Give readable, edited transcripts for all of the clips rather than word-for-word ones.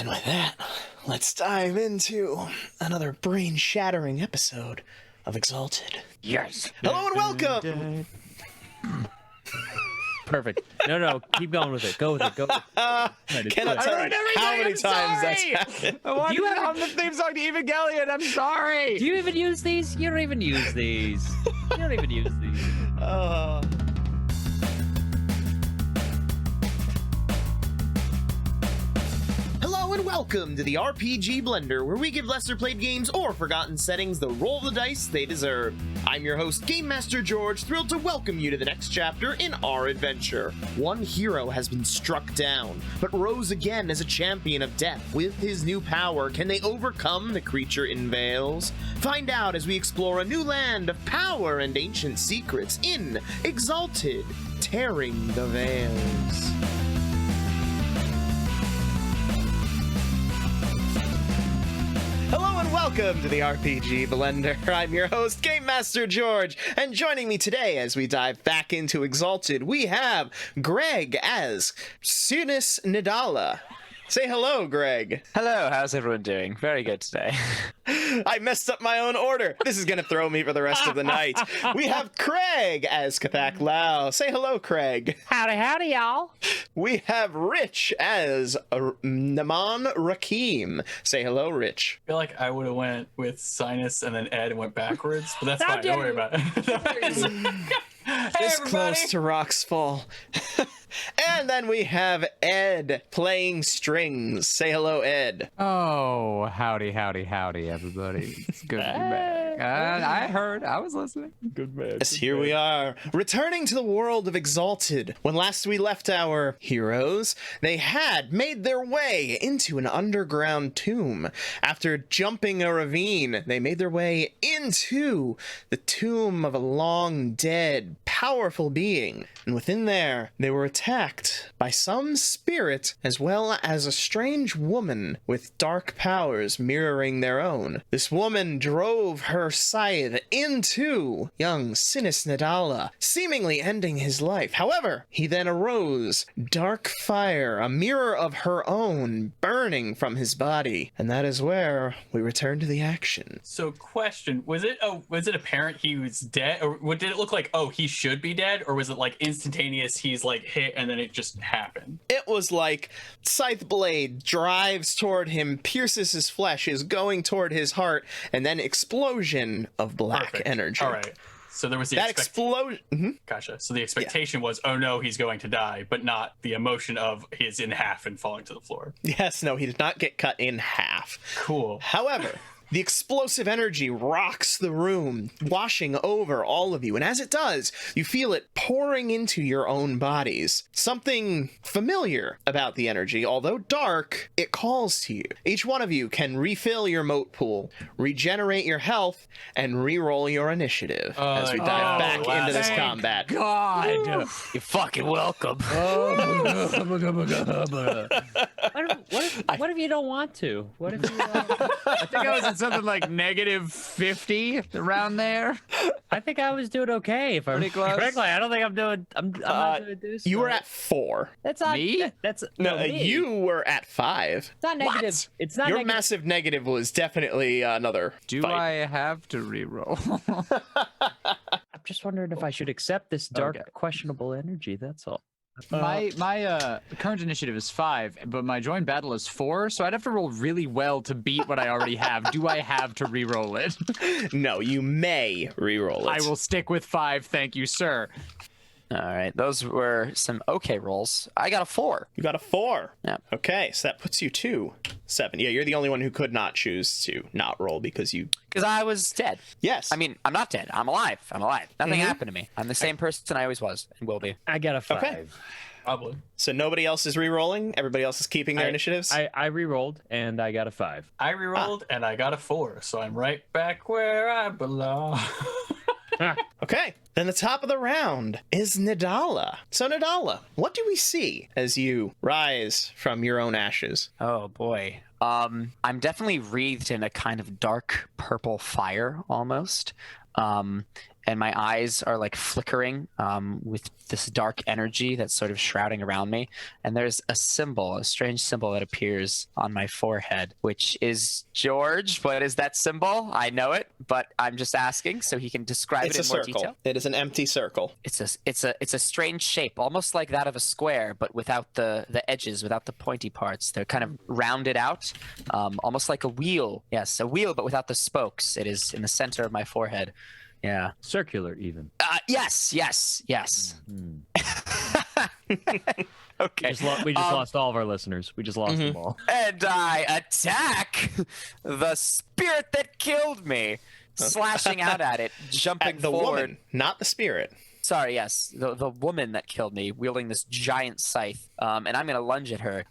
And with that, let's dive into another brain-shattering episode of Exalted. Yes. Hello and welcome! Perfect. No, keep going with it. Go with it. Cannot tell you how many times that's happened. I wanted to hum the theme song to Evangelion. I'm sorry. Do you even use these? You don't even use these. You don't even use these. Hello and welcome to the RPG Blender, where we give lesser played games or forgotten settings the roll of the dice they deserve. I'm your host, Game Master George, thrilled to welcome you to the next chapter in our adventure. One hero has been struck down, but rose again as a champion of death. With his new power, can they overcome the creature in veils? Find out as we explore a new land of power and ancient secrets in Exalted, Tearing the Veils. Hello and welcome to the RPG Blender. I'm your host, Game Master George, and joining me today as we dive back into Exalted, we have Greg as Sinus Nidala. Say hello, Greg. Hello, how's everyone doing? Very good today. I messed up my own order. This is going to throw me for the rest of the night. We have Craig as Kathak Lau. Say hello, Craig. Howdy, y'all. We have Rich as Naman Rakim. Say hello, Rich. I feel like I would have went with Sinus and then Ed and went backwards, but that's fine. Don't worry about it. This close to Rock's Fall. And then we have Ed playing strings. Say hello, Ed. Oh, howdy, everybody. It's good to be back. I heard. I was listening. Good man. Yes, here we are, returning to the world of Exalted. When last we left our heroes, they had made their way into an underground tomb. After jumping a ravine, they made their way into the tomb of a long dead, powerful being. And within there, they were attacked by some spirit, as well as a strange woman with dark powers mirroring their own. This woman drove her scythe into young Sinus Nidala, seemingly ending his life. However, he then arose, dark fire, a mirror of her own, burning from his body. And that is where we return to the action. So, question: was it apparent he was dead, or did it look like he should be dead, or was it like instantaneous? He's like hit, and then it just happened. It was like scythe blade drives toward him, pierces his flesh, is going toward his heart, and then explosion of black Perfect. energy. All right. So there was the That explosion. Gotcha. So the expectation was, oh no, he's going to die, but not the emotion of he's in half and falling to the floor. Yes, no, he did not get cut in half. Cool. However, the explosive energy rocks the room, washing over all of you. And as it does, you feel it pouring into your own bodies. Something familiar about the energy, although dark, it calls to you. Each one of you can refill your mote pool, regenerate your health, and re-roll your initiative as we dive back into this combat. God, you're fucking welcome. What if you don't want to? What if you? I think I was at something like -50 around there. I think I was doing okay. If I'm Pretty close. correctly, I don't think I'm doing. I'm not doing this. You were at 4. That's not Me? That's No, me. you were at 5. It's not negative. What? It's not Your negative. massive negative was definitely another Do fight. I have to reroll? I'm just wondering if I should accept this dark, Okay. questionable energy. That's all. My current initiative is 5, but my join battle is 4, so I'd have to roll really well to beat what I already have. Do I have to re-roll it? No, you may re-roll it. I will stick with 5, thank you, sir. All right, those were some okay rolls. I got a 4. You got a 4. Yeah. Okay, so that puts you to 7. Yeah, you're the only one who could not choose to not roll because you... Because I was dead. Yes. I mean, I'm not dead. I'm alive. Nothing happened to me. I'm the same person I always was and will be. I got a 5. Okay. Probably. So nobody else is re-rolling? Everybody else is keeping their initiatives? I re-rolled and I got a 5. I rerolled and I got a 4, so I'm right back where I belong. Okay, then the top of the round is Nidala. So Nidala, what do we see as you rise from your own ashes? Oh, boy. I'm definitely wreathed in a kind of dark purple fire almost. and my eyes are like flickering with this dark energy that's sort of shrouding around me. And there's a symbol, a strange symbol that appears on my forehead, which is George. What is that symbol? I know it, but I'm just asking so he can describe It's it a in more circle. detail. It is an empty circle. It's a strange shape, almost like that of a square, but without the edges, without the pointy parts. They're kind of rounded out, almost like a wheel. Yes, a wheel, but without the spokes. It is in the center of my forehead. Yeah. Circular, even. Yes. Okay. We just lost all of our listeners. We just lost them all. And I attack the spirit that killed me, slashing out at it, jumping At the forward. woman, not the spirit. Sorry, yes, the woman that killed me, wielding this giant scythe, and I'm gonna lunge at her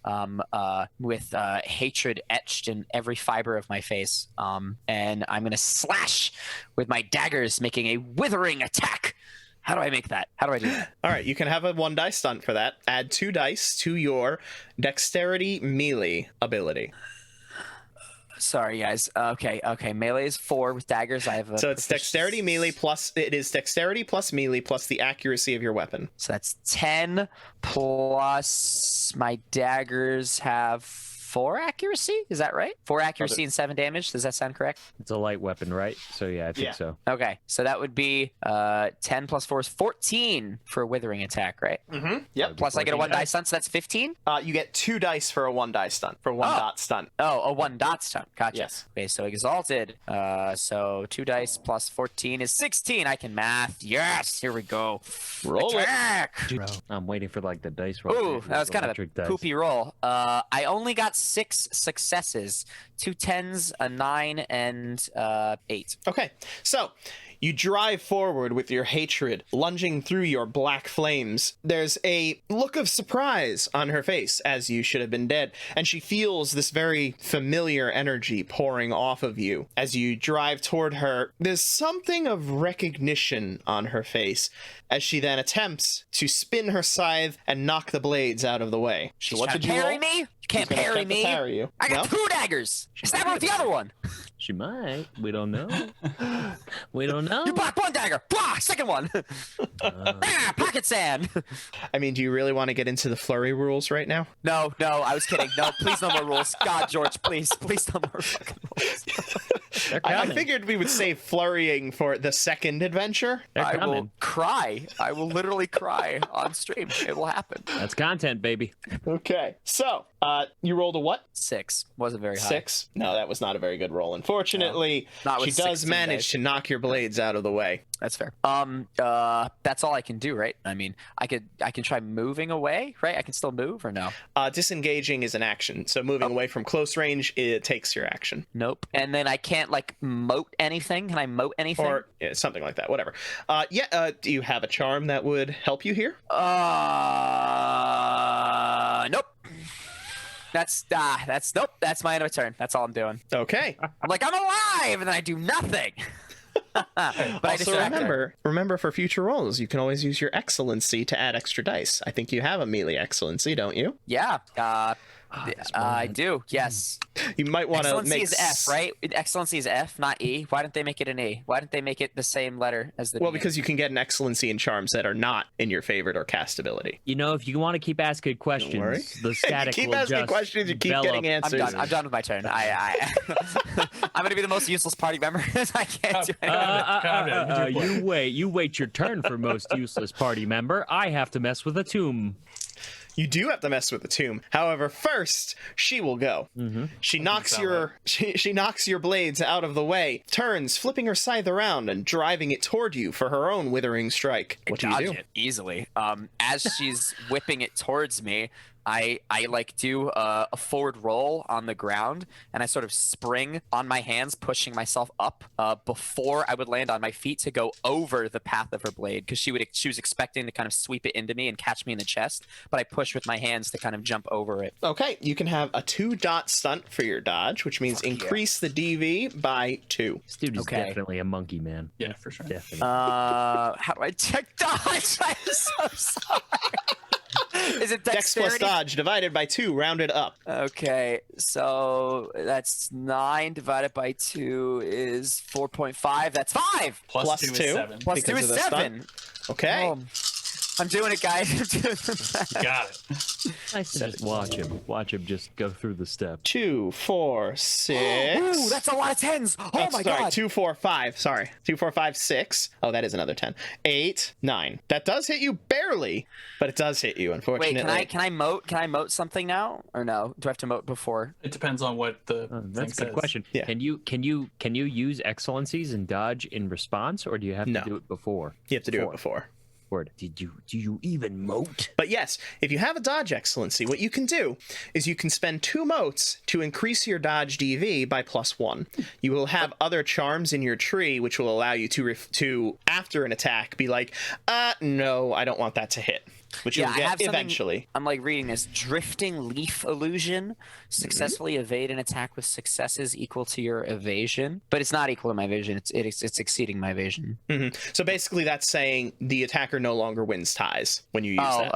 with hatred etched in every fiber of my face, and I'm gonna slash with my daggers, making a withering attack. How do I make that? How do I do that? All right, you can have a 1 die stunt for that. Add 2 dice to your dexterity melee ability. Sorry, guys. Okay. Melee is 4 with daggers. I have a So it's dexterity melee plus it is dexterity plus melee plus the accuracy of your weapon. So that's 10 plus my daggers have 4 accuracy. Is that right? 4 accuracy and 7 damage. Does that sound correct? It's a light weapon, right? So yeah, I think so. Okay, so that would be 10 plus 4 is 14 for a withering attack, right? Yep. Plus I get a 1 die stunt, so that's 15. You get 2 dice for a 1 die stunt for 1 dot stunt. Oh, a 1 dot stunt. Gotcha. Yes. Okay, so exalted. So 2 dice plus 14 is 16. I can math. Yes. Here we go. Roll it. Attack. I'm waiting for like the dice roll. Ooh, that was kind of a Electric dice. poopy roll. I only got 6 successes, 2 10s, a 9, and 8. Okay, so you drive forward with your hatred, lunging through your black flames. There's a look of surprise on her face, as you should have been dead, and she feels this very familiar energy pouring off of you. As you drive toward her, there's something of recognition on her face, as she then attempts to spin her scythe and knock the blades out of the way. She's what trying did to you parry roll? me? You can't She's gonna parry attempt to me. parry you. I got No? 2 daggers. Stab her with the other one. She might. We don't know. We don't know. You block 1 dagger. Blah, second one. Pocket sand. I mean, do you really want to get into the flurry rules right now? No, I was kidding. No, please no more rules. God, George, please no more fucking rules. I figured we would save flurrying for the second adventure. They're I will coming. cry. I will literally cry on stream. It will happen. That's content, baby. Okay, so you rolled a what? 6 wasn't very high. 6? No, that was not a very good roll. Unfortunately, Not she with does 16 manage dice. to knock your blades out of the way. That's fair. That's all I can do, right? I mean, I can try moving away, right? I can still move or no? Disengaging is an action, so moving away from close range, it takes your action. Nope. And then I can't like moat anything. Can I moat anything? Or yeah, something like that, whatever. Do you have a charm that would help you here? Nope. That's nope. That's my end of turn. That's all I'm doing. Okay. I'm like, I'm alive, and then I do nothing. But I Also remember for future rolls, you can always use your excellency to add extra dice. I think you have a melee excellency, don't you? Yeah. I do. Yes. You might want to Excellency make is F, right? Excellency is F, not E. Why didn't they make it an E? Why didn't they make it the same letter as the? Well, D? because you can get an excellency in charms that are not in your favorite or cast ability. You know, if you want to keep asking worry. questions, the static You keep will asking just questions, you keep develop. getting answers. I'm done with my turn. I'm gonna be the most useless party member. I can't do anything. You wait your turn for most useless party member. I have to mess with a tomb. You do have to mess with the tomb. However, first she will go. She knocks she knocks your blades out of the way, turns, flipping her scythe around and driving it toward you for her own withering strike. What do you Dodge do? it easily. As she's whipping it towards me, I like do a forward roll on the ground, and I sort of spring on my hands, pushing myself up before I would land on my feet to go over the path of her blade, because she was expecting to kind of sweep it into me and catch me in the chest, but I push with my hands to kind of jump over it. Okay, you can have a 2 dot stunt for your dodge, which means increase the DV by 2. This dude is Okay. definitely a monkey, man. Yeah, for sure. Definitely. How do I check dodge? I'm so sorry. Is it Dex plus dexterity? dodge divided by 2, rounded up. Okay, so that's 9 divided by 2 is 4.5. That's 5. Plus 2 2. is 7. Plus Because 2 is of the stunt. 7. Okay. I'm doing it, guys. I'm doing it. Got it. Nice to just watch him. Watch him just go through the steps. 2, 4, 6. Ooh, that's a lot of 10s. Oh my sorry, god. 2, 4, 5. Sorry. 2, 4, 5, 6. Oh, that is another 10. 8, 9. That does hit you barely, but it does hit you, unfortunately. Wait, can I moat? Can I moat something now, or no? Do I have to moat before? It depends on what the That's thing a good says. question. Yeah. Can you use excellencies and dodge in response, or do you have No. to do it before? You have to do it before. Or do you even moat? But yes, if you have a dodge excellency, what you can do is you can spend 2 motes to increase your dodge DV by +1. You will have other charms in your tree, which will allow you to after an attack, be like, no, I don't want that to hit. Which Yeah, you'll I have get something- eventually. I'm like reading this. Drifting leaf illusion. Successfully evade an attack with successes equal to your evasion, but it's not equal to my evasion. It's exceeding my evasion. So basically, that's saying the attacker no longer wins ties when you use Oh, that.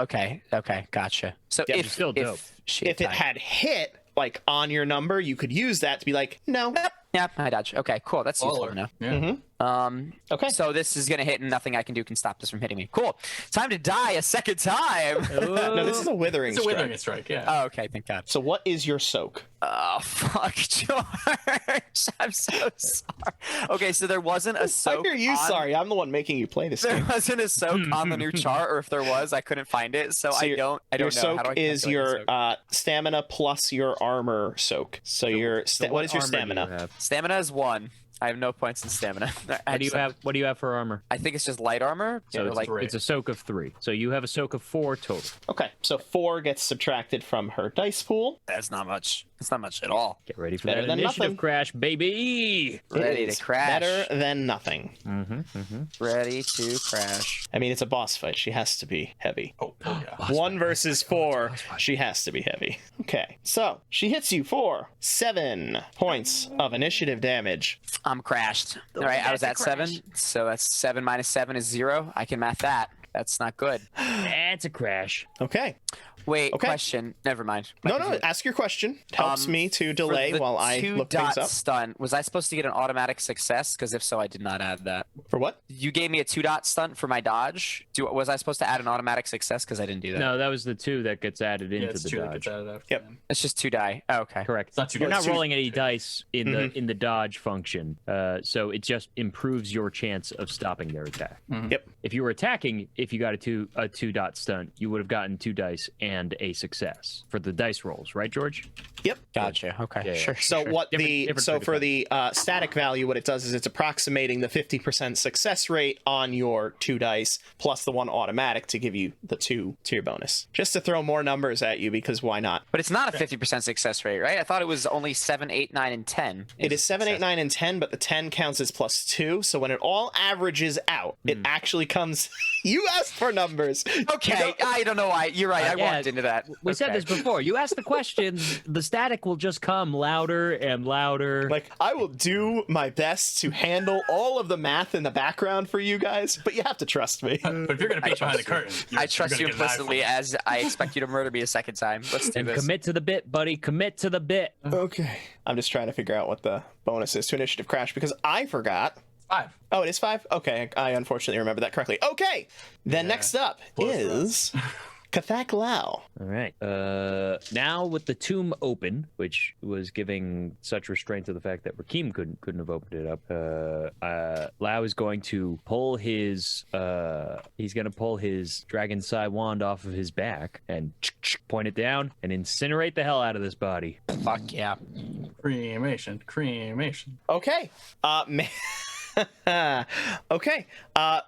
okay, gotcha. So Yeah, if still dope. she If it attacked- had hit like on your number, you could use that to be like, no. Yep, I dodge. Okay, cool. That's useful to know. Yeah. Okay. So this is gonna hit, and nothing I can do can stop this from hitting me. Cool. Time to die a second time. No, this is a withering It's a strike. withering strike, yeah. Oh, okay, thank God. So what is your soak? Oh, fuck, George. I'm so sorry. Okay, so there wasn't a Why soak. are you on- sorry? I'm the one making you play this There game. wasn't a soak on the new chart, or if there was, I couldn't find it. So, I your- don't Your know. How soak do I is calculate your the soak? stamina plus your armor soak. So your what is your armor do you stamina? have? Stamina is 1. I have no points in stamina. What do you have for armor? I think it's just light armor. So or it's, like three. it's a soak of 3. So you have a soak of 4 total. Okay, so 4 gets subtracted from her dice pool. that's not much. It's not much at all. Get ready for Better that than initiative nothing. crash, baby. Ready It to is crash. Better than nothing. Ready to crash. I mean, it's a boss fight. She has to be heavy. Oh, yeah. 1 versus 4. She has to be heavy. Okay, so she hits you for 7 points of initiative damage. I'm crashed. All right, I was at 7, so that's 7 minus 7 is 0. I can math that. That's not good. That's a crash. Okay. Wait, Okay. question. Never mind. No, ask your question. It helps me to delay For the while I look things 2-dot up. stunt, was I supposed to get an automatic success? Because if so, I did not add that. For what? You gave me a 2-dot stunt for my dodge. Was I supposed to add an automatic success? Because I didn't do that. No, that was the 2 that gets added Yeah, into it's the 2 that dodge. gets added after. Yep. then. It's just 2 die. Oh, okay. Correct. It's not 2 You're dice. not rolling any dice in the dodge function, so it just improves your chance of stopping their attack. Yep. If you were attacking, if you got a 2-dot stunt, you would have gotten 2 dice and a success for the dice rolls, right, George? Yep. Gotcha. Okay. Yeah, yeah. Sure. So sure. what Different so for for the static value, what it does is it's approximating the 50% success rate on your 2 dice plus the 1 automatic to give you the 2 to your bonus. Just to throw more numbers at you because why not? But it's not a 50% success rate, right? I thought it was only 7, 8, 9, and 10. It is 7, 8, 9, and 10, but the 10 counts as plus 2. So when it all averages out, it actually comes. You asked for numbers. Okay, I don't know why. You're right. I Yeah, walked into that. We said Okay. this before. You ask the questions, the static will just come louder and louder. Like, I will do my best to handle all of the math in the background for you guys, but you have to trust me. But if you're going to peek behind the curtain, I trust you implicitly as I expect you to murder me a second time. Let's do and this. commit to the bit, buddy. Commit to the bit. Okay. I'm just trying to figure out what the bonus is to initiative crash because I forgot. 5. Oh, it is 5? Okay, I unfortunately remember that correctly. Okay, then next up is Kathak Lau. All right. Now with the tomb open, which was giving such restraint to the fact that Rakim couldn't have opened it up. Lau is going to pull his dragon sai wand off of his back and point it down and incinerate the hell out of this body. Fuck yeah. Cremation. Okay, okay,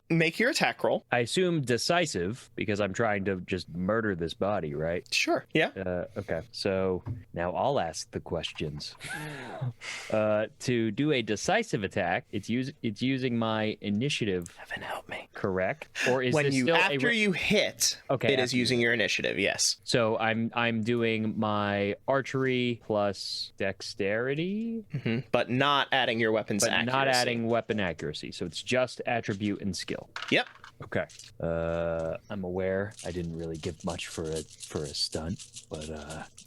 make your attack roll. I assume decisive because I'm trying to just murder this body, right? Sure, yeah. Okay, so now I'll ask the questions. To do a decisive attack, it's using my initiative. Heaven help me. Correct? Or is When this you still after you hit, Okay, it is after you using your initiative, yes. So I'm doing my archery plus dexterity, But not adding your weapons but accuracy. not adding weapon accuracy. So it's just attribute and skill. Yep. Okay. I'm aware I didn't really give much for a stunt, but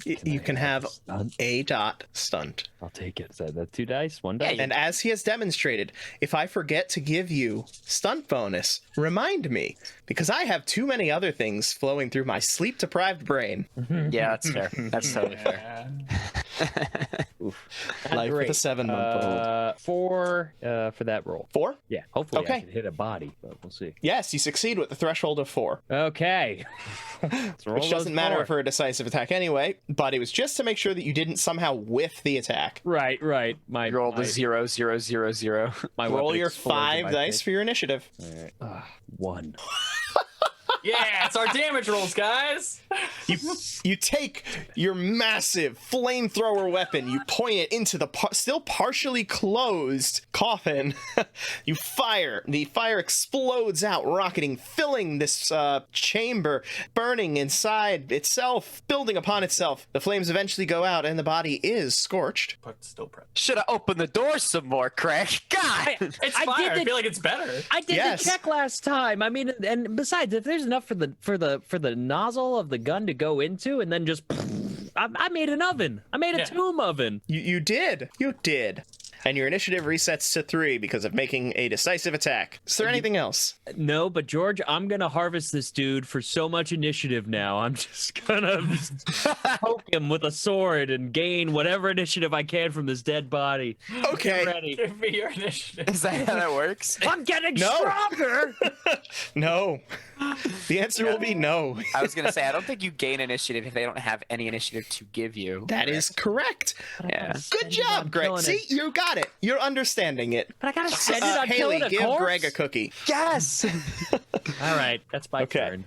You can have stunt. a dot stunt. I'll take it. Is that 2 dice? 1 dice? And as he has demonstrated, if I forget to give you stunt bonus, remind me, because I have too many other things flowing through my sleep-deprived brain. Yeah, that's fair. That's totally fair. Life with a 7-month-old. 4 for that roll. 4? Yeah, hopefully Okay. I can hit a body, but we'll see. Yes, you succeed with the threshold of 4. Okay. Which doesn't matter for a decisive attack anyway, but it was just to make sure that you didn't somehow whiff the attack. Right. My You rolled a 0, 0, 0, 0. My Roll weapon your explodes in 5 my dice face. for your initiative. All right. 1. Yeah, it's our damage rolls, guys. You take your massive flamethrower weapon, you point it into the still partially closed coffin. You fire. The fire explodes out, rocketing, filling this chamber, burning inside itself, building upon itself. The flames eventually go out, and the body is scorched. But still prep. Should have opened the door some more, Craig. God! It's I fire. did I the- feel like it's better. I did Yes. the check last time. I mean, and besides, if there's enough for the nozzle of the gun to go into, and then just, I made an oven. I made a tomb oven. You did. You did. And your initiative resets to 3 because of making a decisive attack. Is there anything else? No, but George, I'm gonna harvest this dude for so much initiative now. I'm just gonna poke him with a sword and gain whatever initiative I can from this dead body. Okay. Get ready. Give me your initiative. Is that how that works? I'm getting No. stronger. No. The answer will be no. I was going to say, I don't think you gain initiative if they don't have any initiative to give you. That is correct. Yeah. Good job, Greg. killing See, it. you got it. You're understanding it. But I gotta send it on Haley, killing a give corpse? Greg a cookie. Yes! All right, that's my Okay. turn.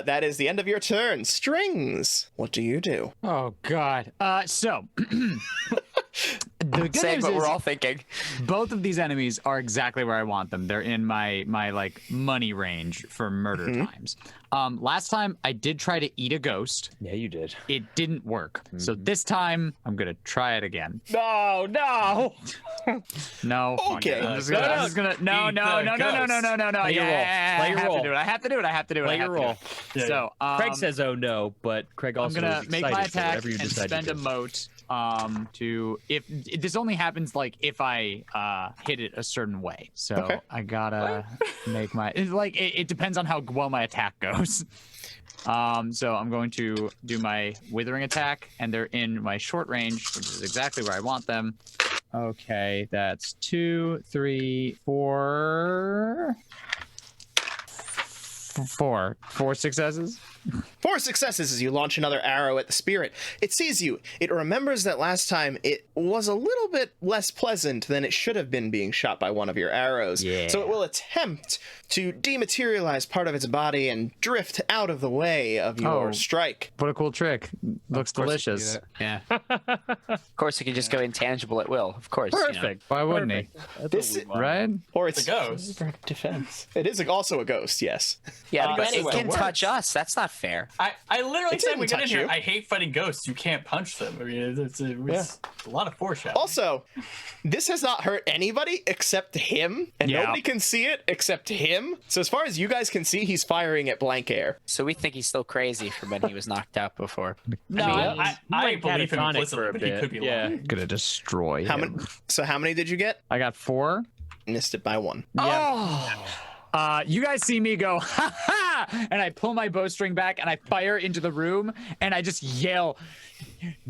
That is the end of your turn. Strings. What do you do? Oh God. So the good Saying news what is we're all thinking. both of these enemies are exactly where I want them. They're in my like money range for murder times. Last time I did try to eat a ghost. Yeah, you did. It didn't work. So this time I'm gonna try it again. No. No. fuck Okay. it. I'm just No, gonna, no. I'm just gonna no. Eat No. the No. Play your roll. Play your roll. I have to do it. I have to do it. Play your roll. So Craig says, "Oh no," but Craig I'm also gonna is make excited my for attack whatever you and decide spend to a do. moat to if this only happens like if I hit it a certain way. So Okay. I gotta make my it depends on how well my attack goes. So I'm going to do my Withering Attack, and they're in my short range, which is exactly where I want them. Okay, that's 2, 3, 4. 4 successes. 4 successes as you launch another arrow at the spirit. It sees you. It remembers that last time it was a little bit less pleasant than it should have been being shot by one of your arrows. Yeah. So it will attempt to dematerialize part of its body and drift out of the way of your Oh. strike. What a cool trick. Looks course you can do delicious. Yeah. Of course, you can just go intangible at will. Of course. you know. Perfect. Why wouldn't he? That's This what we is- want. Right? Or it's It's a ghost. for defense. It is also a ghost, yes. Yeah, but anyway, it can it touch us. That's not fair. I literally It said didn't we got in touch here. you. I hate fighting ghosts. You can't punch them. I mean, it's a lot of foreshadowing. Also, this has not hurt anybody except him, and Yeah. nobody can see it except him. So as far as you guys can see, he's firing at blank air. So we think he's still crazy from when he was knocked out before. No, I went believe him catatonic implicitly, for a but he bit. could be Yeah. lying. Gonna destroy How him. many? So how many did you get? I got 4. Missed it by 1. You guys see me go, ha ha! And I pull my bowstring back and I fire into the room and I just yell,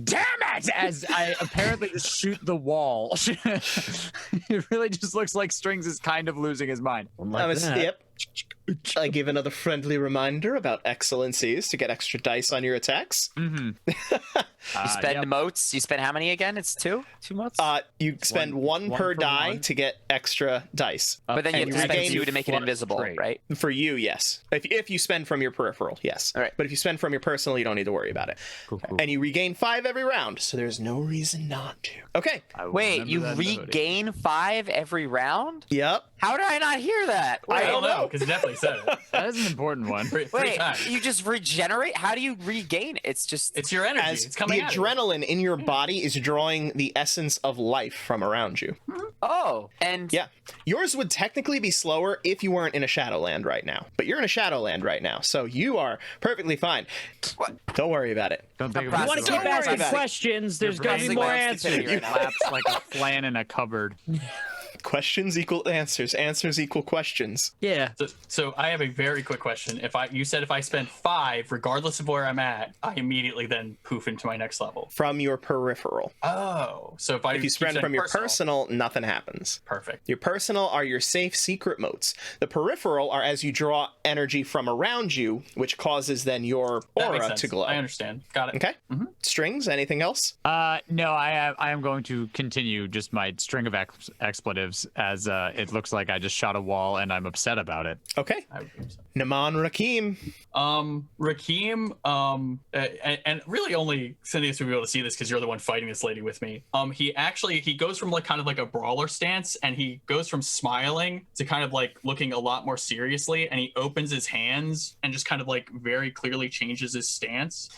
damn it! As I apparently just shoot the wall. It really just looks like Strings is kind of losing his mind. Yep. I give another friendly reminder about excellencies to get extra dice on your attacks. You spend motes. You spend how many again? It's 2? 2 motes? You spend one per for die one. to get extra dice. but then you have and to spend regain 2 to make it flush invisible, trait. right? For you, yes. If you spend from your peripheral, yes. All right. But if you spend from your personal, you don't need to worry about it. Cool. And you regain 5 every round, so there's no reason not to. Okay. Wait, you regain 5 every round? Yep. How did I not hear that? I Wait, don't know because he definitely said it. That is an important one. Three wait, times. you just regenerate? How do you regain? It's just It's your energy. As It's coming the out of you. adrenaline in your body is drawing the essence of life from around you. Oh, and Yeah. Yours would technically be slower if you weren't in a Shadowland right now. But you're in a Shadowland right now, so you are perfectly fine. What? Don't worry about it. Don't think You You about want it. to keep Don't worry asking about it. questions, there's You're going to be browsing more my answers. stupidity right now. Collapse like a flan in a cupboard. Questions equal answers. Answers equal questions. Yeah. So I have a very quick question. You said if I spend 5, regardless of where I'm at, I immediately then poof into my next level. From your peripheral. Oh, so if If you spend from your personal, nothing happens. perfect. Your personal are your safe secret motes. The peripheral are as you draw energy from around you, which causes then your That makes aura sense. to glow. I understand. Got it. Okay? Strings, anything else? No, I am going to continue just my string of expletives as it looks like I just shot a wall and I'm upset about it. Okay. I would think so. Naman Rakim. Rakim, and really only Cynius would be able to see this because you're the one fighting this lady with me. He goes from like kind of like a brawler stance, and he goes from smiling to kind of like looking a lot more seriously, and he opens his hands and just kind of like very clearly changes his stance.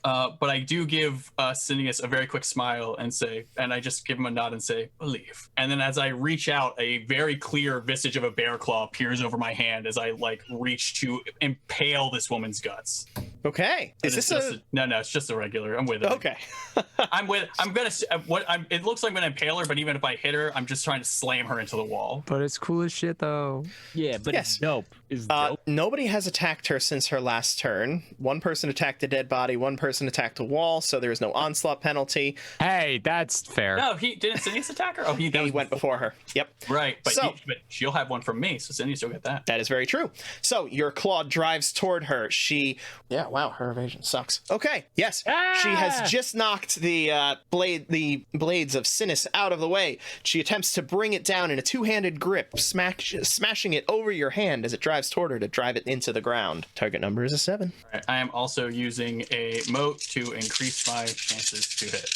But I do give Cynius a very quick smile and I just give him a nod and say, believe. And then as I reach out, a very clear visage of a bear claw appears over my hand as I like reach to impale this woman's guts. Okay. Is this a... No, it's just a regular. I'm with it. Okay. It looks like I'm gonna impale her, but even if I hit her, I'm just trying to slam her into the wall. But it's cool as shit though. Yeah, but Yes. it's dope. It's dope. Nobody has attacked her since her last turn. One person attacked a dead body, one person attacked a wall, so there is no onslaught penalty. Hey, that's fair. No, he didn't. Cynius attack her. Oh, He went before her. Yep. Right, but, So- but she'll have one from me, so Cynius will get that. That is very true. So your claw drives toward her. Yeah, wow, her evasion sucks. Okay, yes, she has just knocked the blades of Sinis out of the way. She attempts to bring it down in a two-handed grip, smashing it over your hand as it drives toward her to drive it into the ground. Target number is a 7. All right, I am also using a moat to increase my chances to hit.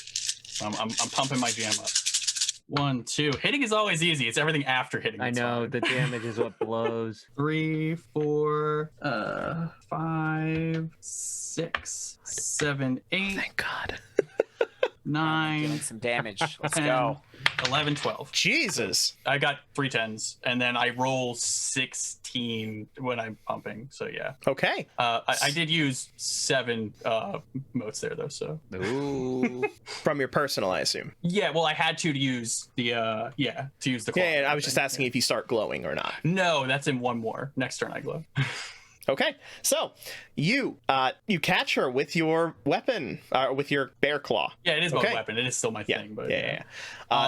I'm pumping my jam up. 1, 2. Hitting is always easy. It's everything after hitting. I that's know, hard. the damage is what blows. 3, 4, 5, 6, 7, 8, Thank God. 9, doing some damage. Let's 10, go. 11, 12. Jesus. I got 3 10s, and then I roll 16 when I'm pumping. So yeah, Okay. I did use 7 motes there though. So Ooh. From your personal, I assume. yeah, well I had to use the claw. Yeah, I was just asking if you start glowing or not. No, that's in one more. Next turn I glow. Okay, so you catch her with your weapon, with your bear claw. Yeah, it is my Okay. weapon. It is still my Yeah, thing. But yeah.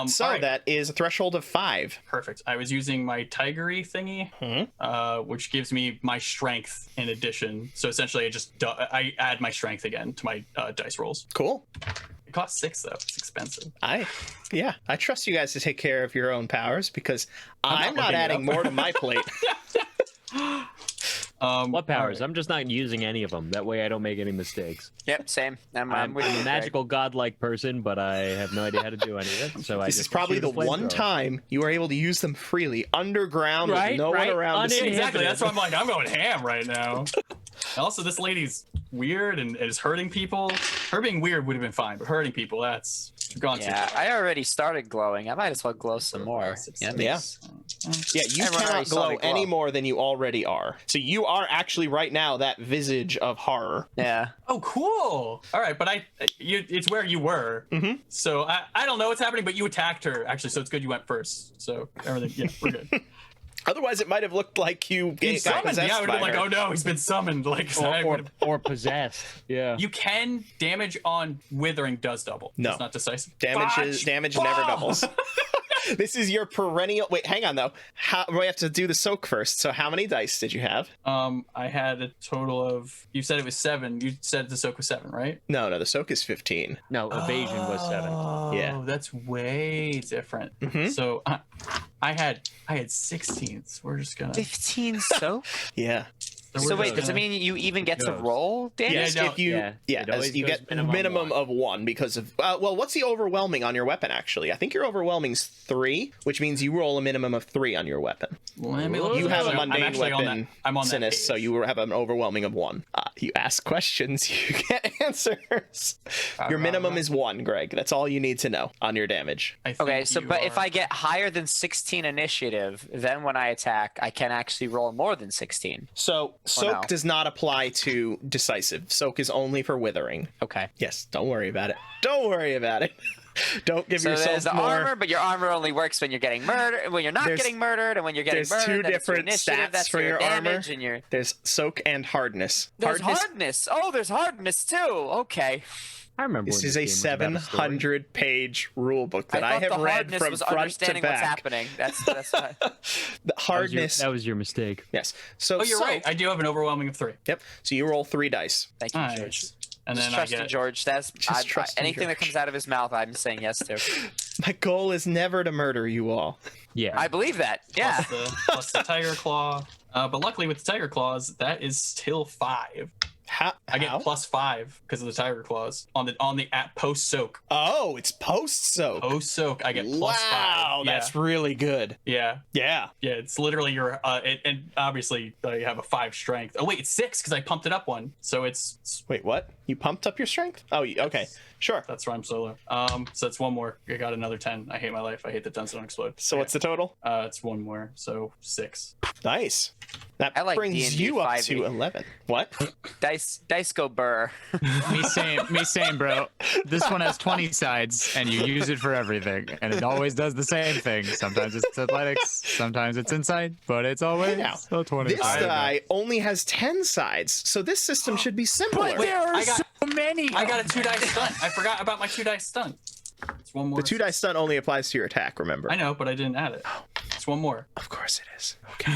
So all right. that is a threshold of 5. Perfect. I was using my tigery thingy, which gives me my strength in addition. So essentially, I add my strength again to my dice rolls. Cool. It costs 6 though. It's expensive. I trust you guys to take care of your own powers because I'm not looking it adding up. more to my plate. What powers? all right. I'm just not using any of them. That way I don't make any mistakes. Yep, same. I'm I'm with you, a Greg. magical godlike person, but I have no idea how to do any of it. So I This just is probably shoot the a flamethrower. one time you are able to use them freely underground Right, with no right. one around to see. Uninhibited. Exactly. That's why I'm like, I'm going ham right now. Also, this lady's weird and is hurting people. Her being weird would have been fine, but hurting people, that's gone Yeah, too far. I already started glowing. I might as well glow some more. Yeah, you Everyone cannot already saw glow me glow. any more than you already are. So you are actually right now that visage of horror. Yeah. Oh, cool. All right, but it's where you were. Mhm. So I don't know what's happening, but you attacked her actually. So it's good you went first. So everything, yeah, we're good. Otherwise, it might have looked like you He got summoned. possessed Yeah, I would have by been like, her. oh no, he's been summoned. Like, I would've- or possessed. Yeah. you can damage on withering does double. No. It's not decisive. Damage never doubles. This is your perennial. Wait, hang on though. We have to do the soak first. So how many dice did you have? I had a total of. You said it was 7. You said the soak was 7, right? No, the soak is 15. No, evasion was 7. Oh, Yeah. that's way different. Mhm. So I had 16s. We're just gonna 15 soak? Yeah. So wait, does Yeah. it mean you even get to goes. roll damage? Yes, no, if you yeah, it always you goes get minimum one. of 1 because of well, what's the overwhelming on your weapon actually? I think your overwhelming's 3, which means you roll a minimum of 3 on your weapon. Let me look You at have that. a I'm mundane actually on weapon, that. I'm on that Sinus, page. so you have an overwhelming of 1. You ask questions, you get answers. Your minimum is 1, Greg. That's all you need to know on your damage. I think Okay, so you but if are- I get higher than 16 initiative, then when I attack, I can actually roll more than 16. So soak no? does not apply to decisive. Soak is only for withering. Okay. Yes, don't worry about it. Don't worry about it. Don't give So yourself there's the more. armor, but your armor only works when you're getting murdered, when you're not There's- getting murdered, and when you're getting there's murdered. 2 then it's your different initiative, stats that's for your armor. damage, and your There's soak and hardness. there's hardness. Oh, there's hardness too. Okay. I remember This when is a game was about a story. 700-page rule book that I, thought have the read hardness from was front to understanding what's back. happening. That's what, The That hardness. was your mistake. Yes. So Oh, you're soak, right. I do have an overwhelming of 3. Yep. So you roll 3 dice. Thank you, Nice. George. And Just then I trust in get. George. That's Just trust in anything that George. comes out of his mouth, I'm saying yes to. My goal is never to murder you all. Yeah. I believe that. Yeah. Plus the tiger claw. But luckily with the tiger claws, that is still 5. How? I get plus 5 because of the tiger claws on the at post soak. Oh, it's post soak. Post soak, I get plus Wow, 5. that's really good. Yeah. Yeah. It's literally your and obviously you have a 5 strength. Oh wait, it's 6 because I pumped it up 1, so it's Wait, what? You pumped up your strength? Oh, okay. Sure. that's why I'm solo. So it's 1 more. I got another 10. I hate my life. I hate that 10s don't explode. So what's the total? It's 1 more, so 6. Nice. That I like brings D&D you up 5e. to 11. What? Dice go burr. Me same, bro. This one has 20 sides, and you use it for everything, and it always does the same thing. Sometimes it's athletics, sometimes it's insight, but it's always Now, the 20 This sides. die only has 10 sides, so this system should be simpler. But there are I got- so many. I got a 2 dice stunt. I forgot about my 2 dice stunt. It's 1 more. The 2 dice stun only applies to your attack, remember? I know, but I didn't add it. It's 1 more. Of course it is. Okay.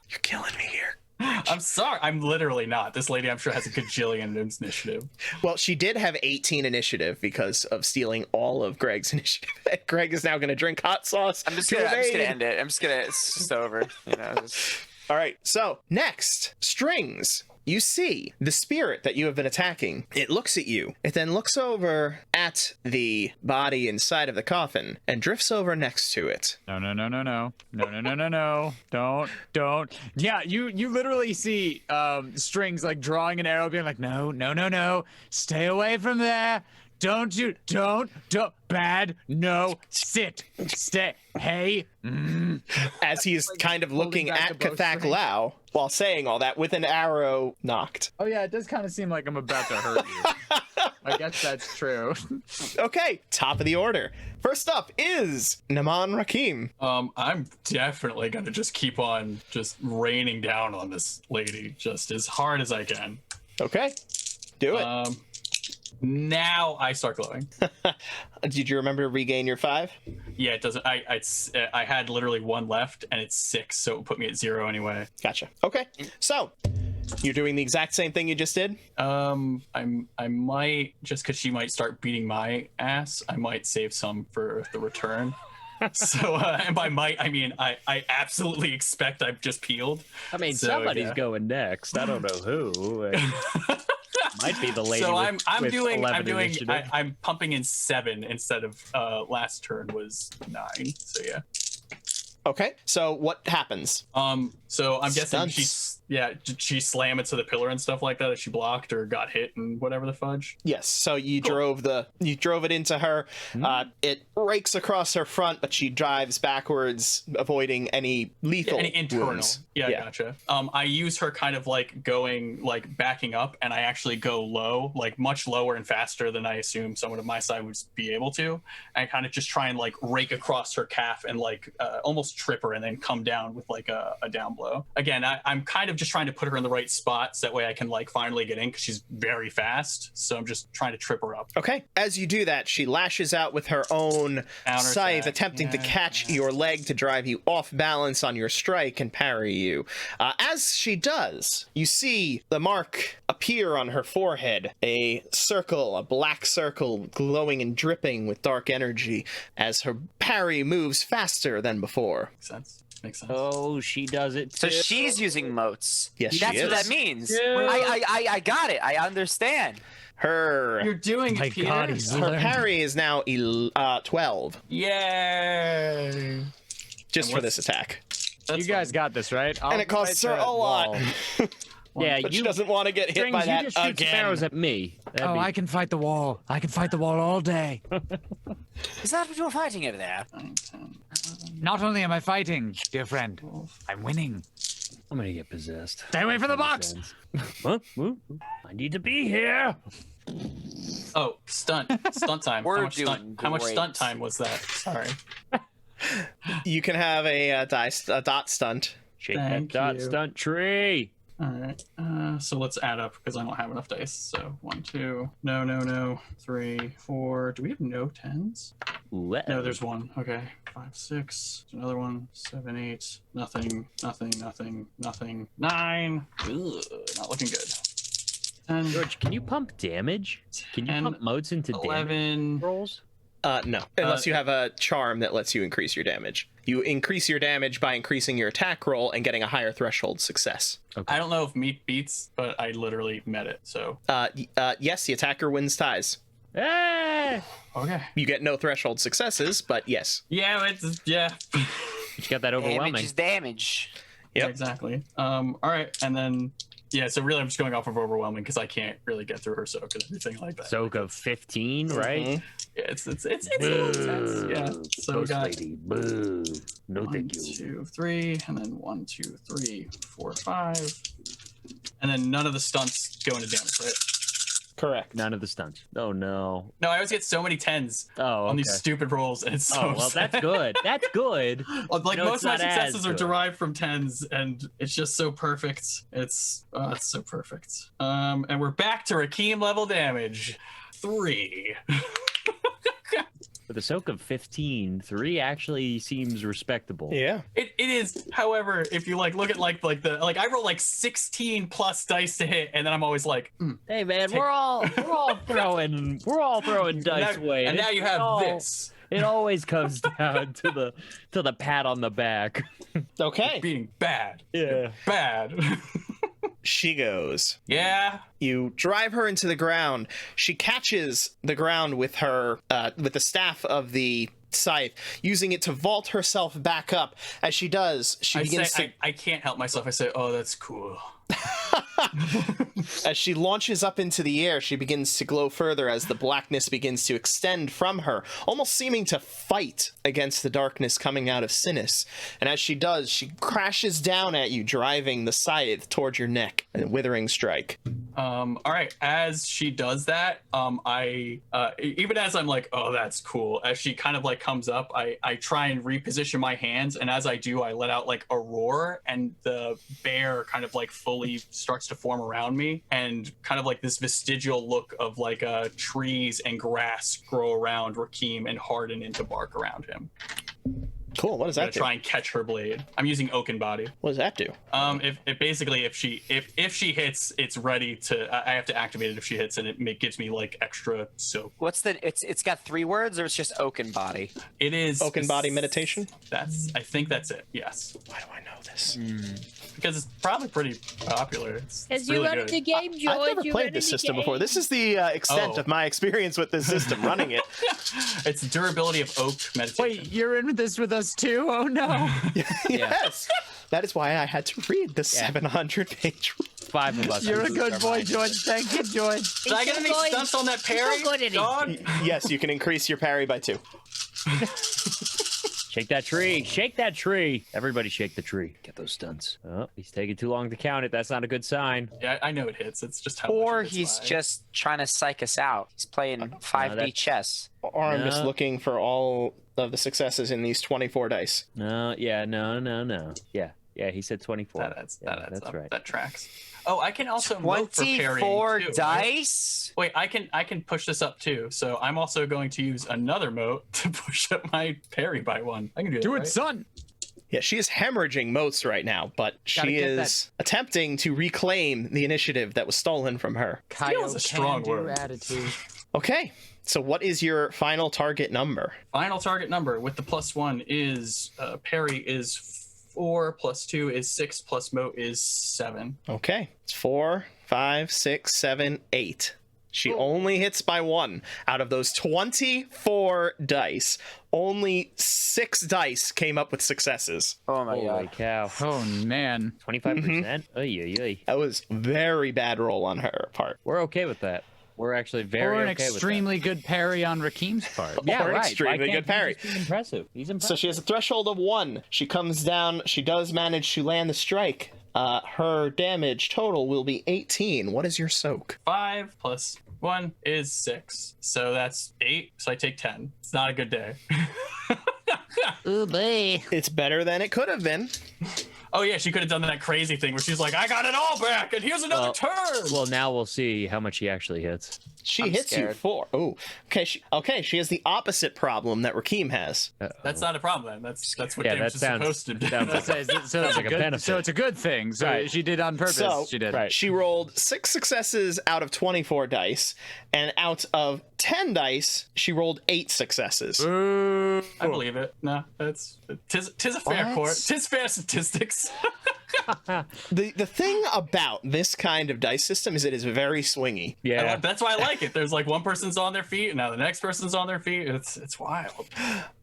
You're killing me here. I'm sorry. I'm literally not. This lady, I'm sure, has a gajillion initiative. Well, she did have 18 initiative because of stealing all of Greg's initiative. Greg is now going to drink hot sauce. I'm just to gonna evade. end it. It's just over. You know. All right, so next, strings. You see the spirit that you have been attacking. It looks at you. It then looks over at the body inside of the coffin and drifts over next to it. No. Don't. Yeah, you literally see strings like drawing an arrow, being like, no. Stay away from there. Don't. Bad. No. Sit. Stay. Hey. As he is kind of looking back at the bowstring. Kathak Lau while saying all that with an arrow knocked. Oh yeah, it does kind of seem like I'm about to hurt you. I guess that's true. Okay, top of the order. First up is Naman Rakim. I'm definitely gonna just keep on just raining down on this lady just as hard as I can. Okay, do it. Now I start glowing. Did you remember to regain your 5? Yeah, it doesn't. I had literally 1 left, and it's 6, so it put me at 0 anyway. Gotcha. Okay, so you're doing the exact same thing you just did? I might, just because she might start beating my ass, I might save some for the return. So, and by might, I mean I absolutely expect I've just peeled. I mean, So, somebody's yeah. going next. I don't know who. Might be the lady. So with, I'm with doing 11 initiative. I'm pumping in 7 instead of last turn was 9. So yeah. Okay, so what happens? So I'm guessing Stunts. did she slam into the pillar and stuff like that as she blocked or got hit and whatever the fudge? Yes, so you drove it into her. It rakes across her front, but she drives backwards, avoiding any lethal Any internal. wounds. Yeah, gotcha. I use her kind of like going like backing up, and I actually go low, like much lower and faster than I assume someone of my side would be able to. I kind of just try and like rake across her calf and like almost trip her and then come down with like a down blow. Again, I'm kind of just trying to put her in the right spot so that way I can like finally get in because she's very fast. So I'm just trying to trip her up. Okay, as you do that, she lashes out with her own Counter scythe, attack. attempting to Yeah. catch your leg to drive you off balance on your strike and parry you. As she does, you see the mark appear on her forehead, a black circle glowing and dripping with dark energy as her parry moves faster than before. Makes sense. Makes sense. Oh, she does it So too. she's using moats. Yes, she That's is. what that means. Yeah. I got it. I understand. Her You're doing My it, Peter. God, he's her learned. parry is now 12, Yay! just And for this attack. You guys got this, right? And it costs her a lot. Yeah, But she you doesn't want to get hit Strings, by you that just shoot again. arrows at me. That'd Oh, be- I can fight the wall. I can fight the wall all day. Is that what you're fighting over there? 9, 10, Not only am I fighting, dear friend, 12. I'm winning. I'm gonna get possessed. Stay away from the box. Huh? I need to be here. Oh, stunt time. We're how much doing how much great. stunt time was that? Sorry. You can have a dot stunt. Shake Thank that dot you. stunt tree. All right. So let's add up because I don't have enough dice. So 1, 2. No. 3, 4. Do we have no 10s? Ooh, No, there's 1. Okay. 5, 6. There's another one. 7, 8. Nothing. 9. Ugh, not looking good. 10. George, can you pump damage? Can you 10, pump modes into damage 11. rolls? No, unless you have a charm that lets you increase your damage. You increase your damage by increasing your attack roll and getting a higher threshold success. I don't know if meat beats, but I literally met it. So Yes, the attacker wins ties. Hey! okay. You get no threshold successes, but yes. Yeah, it's yeah. You got that Damage overwhelming. is damage. Yep. Exactly. All right, and then yeah. So really, I'm just going off of overwhelming because I can't really get through her soak and everything like that. Soak of 15, right? Mhm. Yeah, it's a little intense. Yeah. So we Ghost got lady. Boo. No 1, thank you. 2, 3, and then 1, 2, 3, 4, 5, and then none of the stunts go into damage, right? Correct. None of the stunts. Oh no. No, I always get so many 10s Oh, on these okay. stupid rolls, and it's so Oh well, upsetting. that's good. That's good. Like No, most it's of my not as successes are good. derived from 10s, and it's just so perfect. It's so perfect. And we're back to Rakeem level damage. 3. With a soak of 15, 3 actually seems respectable. Yeah. It is, however, if you look at I roll 16 plus dice to hit, and then I'm always like, Hey man, we're all throwing dice away. and now you have this It always comes down to the pat on the back. Okay. being bad. Yeah. Bad. She goes. Yeah. You drive her into the ground. She catches the ground with her, with the staff of the scythe, using it to vault herself back up. As she does, she begins to... I can't help myself. I say, oh, that's cool. As she launches up into the air, she begins to glow further as the blackness begins to extend from her, almost seeming to fight against the darkness coming out of Sinis. And as she does, she crashes down at you, driving the scythe towards your neck. A withering strike. All right. As she does that, I even as I'm like, oh, that's cool. As she kind of comes up, I try and reposition my hands, and as I do, I let out a roar, and the bear kind of fully starts to form around me, and kind of this vestigial look of trees and grass grow around Rakeem and harden into bark around him. Cool. What does I'm that gonna try do? and catch her blade. I'm using Oaken Body. What does that do? If she hits, it's ready to. I have to activate it if she hits, and it gives me extra soak. What's the? It's got 3 words, or it's just Oaken Body. It is Oaken body meditation? I think that's it. Yes, Why do I know this? because it's probably pretty popular. It's As you really run good. the game, George. I've never you played run this the system before. game. This is the extent Oh. of my experience with this system, running it. It's durability of oak meditation. Wait, you're in this with us too? Oh no. Yes. That is why I had to read the 700-page. 5 of us. You're a good boy, George. Thank you, George. Did I get any Good. stunts on that so parry? good at it. Dog? Yes, you can increase your parry by 2. Shake that tree. Shake that tree. Everybody shake the tree. Get those stunts. Oh, he's taking too long to count it. That's not a good sign. Yeah, I know it hits. It's just how. Or much it hits he's by. just trying to psych us out. He's playing 5D that's- chess. Or I'm just No. looking for all of the successes in these 24 dice. No, yeah, no. Yeah, he said 24. That adds that's up. right. That tracks. Oh, I can also vote for parrying 24 too, right? dice. Wait, I can push this up too. So I'm also going to use another moat to push up my parry by 1. I can do that. Do it, right? son. Yeah, she is hemorrhaging moats right now, but Gotta she get is attempting to reclaim the initiative that was stolen from her. Steal is a strong can-do word. attitude. Okay, so what is your final target number? Final target number with the +1 is parry is 4 plus 2 is 6 plus moat is 7. Okay. It's 4, 5, 6, 7, 8. She only hits by 1. Out of those 24 dice, only 6 dice came up with successes. Oh my Holy god. cow. Oh man. 25%? Oy. That was very bad roll on her part. We're okay with that. We're actually very Or an okay extremely good parry on Rakim's part. with that. Yeah, Or an right. extremely Why can't good parry. he just be impressive. He's impressive. So she has a threshold of 1. She comes down. She does manage to land the strike. Her damage total will be 18. What is your soak? 5 plus 1 is 6. So that's 8. So I take 10. It's not a good day. Ooh, boy. It's better than it could have been. Oh yeah, she could have done that crazy thing where she's like, I got it all back, and here's another turn. Well, now we'll see how much he actually hits. She I'm hits you scared. 4. Oh, okay. She has the opposite problem that Rakim has. That's not a problem then. That's what Yeah, games that are supposed to do. sounds like So it's like a benefit. so it's a good thing. So Right. she did on purpose. So, she did. right. She rolled 6 successes out of 24 dice, and out of 10 dice, she rolled 8 successes. Ooh. I believe it. No, tis a fair What? court. Tis fair statistics. The thing about this kind of dice system is it is very swingy. Yeah. That's why I like it. There's like one person's on their feet, and now the next person's on their feet. It's wild.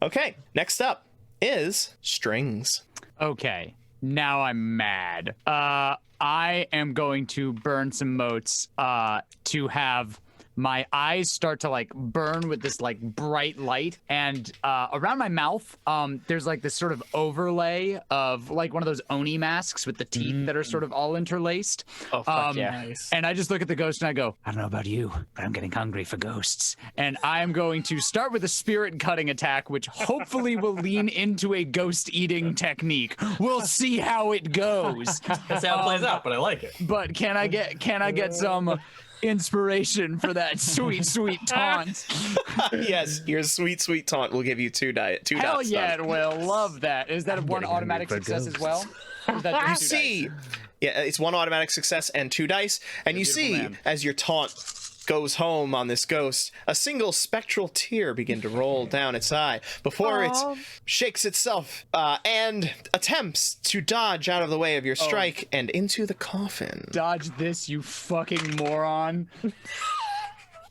Okay, next up is strings. Okay. Now I'm mad. I am going to burn some motes to have my eyes start to like burn with this like bright light, and around my mouth there's like this sort of overlay of like one of those Oni masks with the teeth that are sort of all interlaced. Oh fuck yeah. Nice. And I just look at the ghost and I go, I don't know about you, but I'm getting hungry for ghosts. And I'm going to start with a spirit cutting attack, which hopefully will lean into a ghost eating technique. We'll see how it goes. That's how it plays out, but I like it. But can I get some inspiration for that sweet taunt? Yes, your sweet taunt will give you 2 Hell dots. yeah, it will. Love that. Is that one getting automatic hungry for success as ghosts. well? Or is that You just 2 see, dice? yeah, it's 1 automatic success and 2 dice, and you beautiful see man. as your taunt goes home on this ghost, a single spectral tear begin to roll down its eye before it shakes itself and attempts to dodge out of the way of your strike and into the coffin. Dodge this, you fucking moron.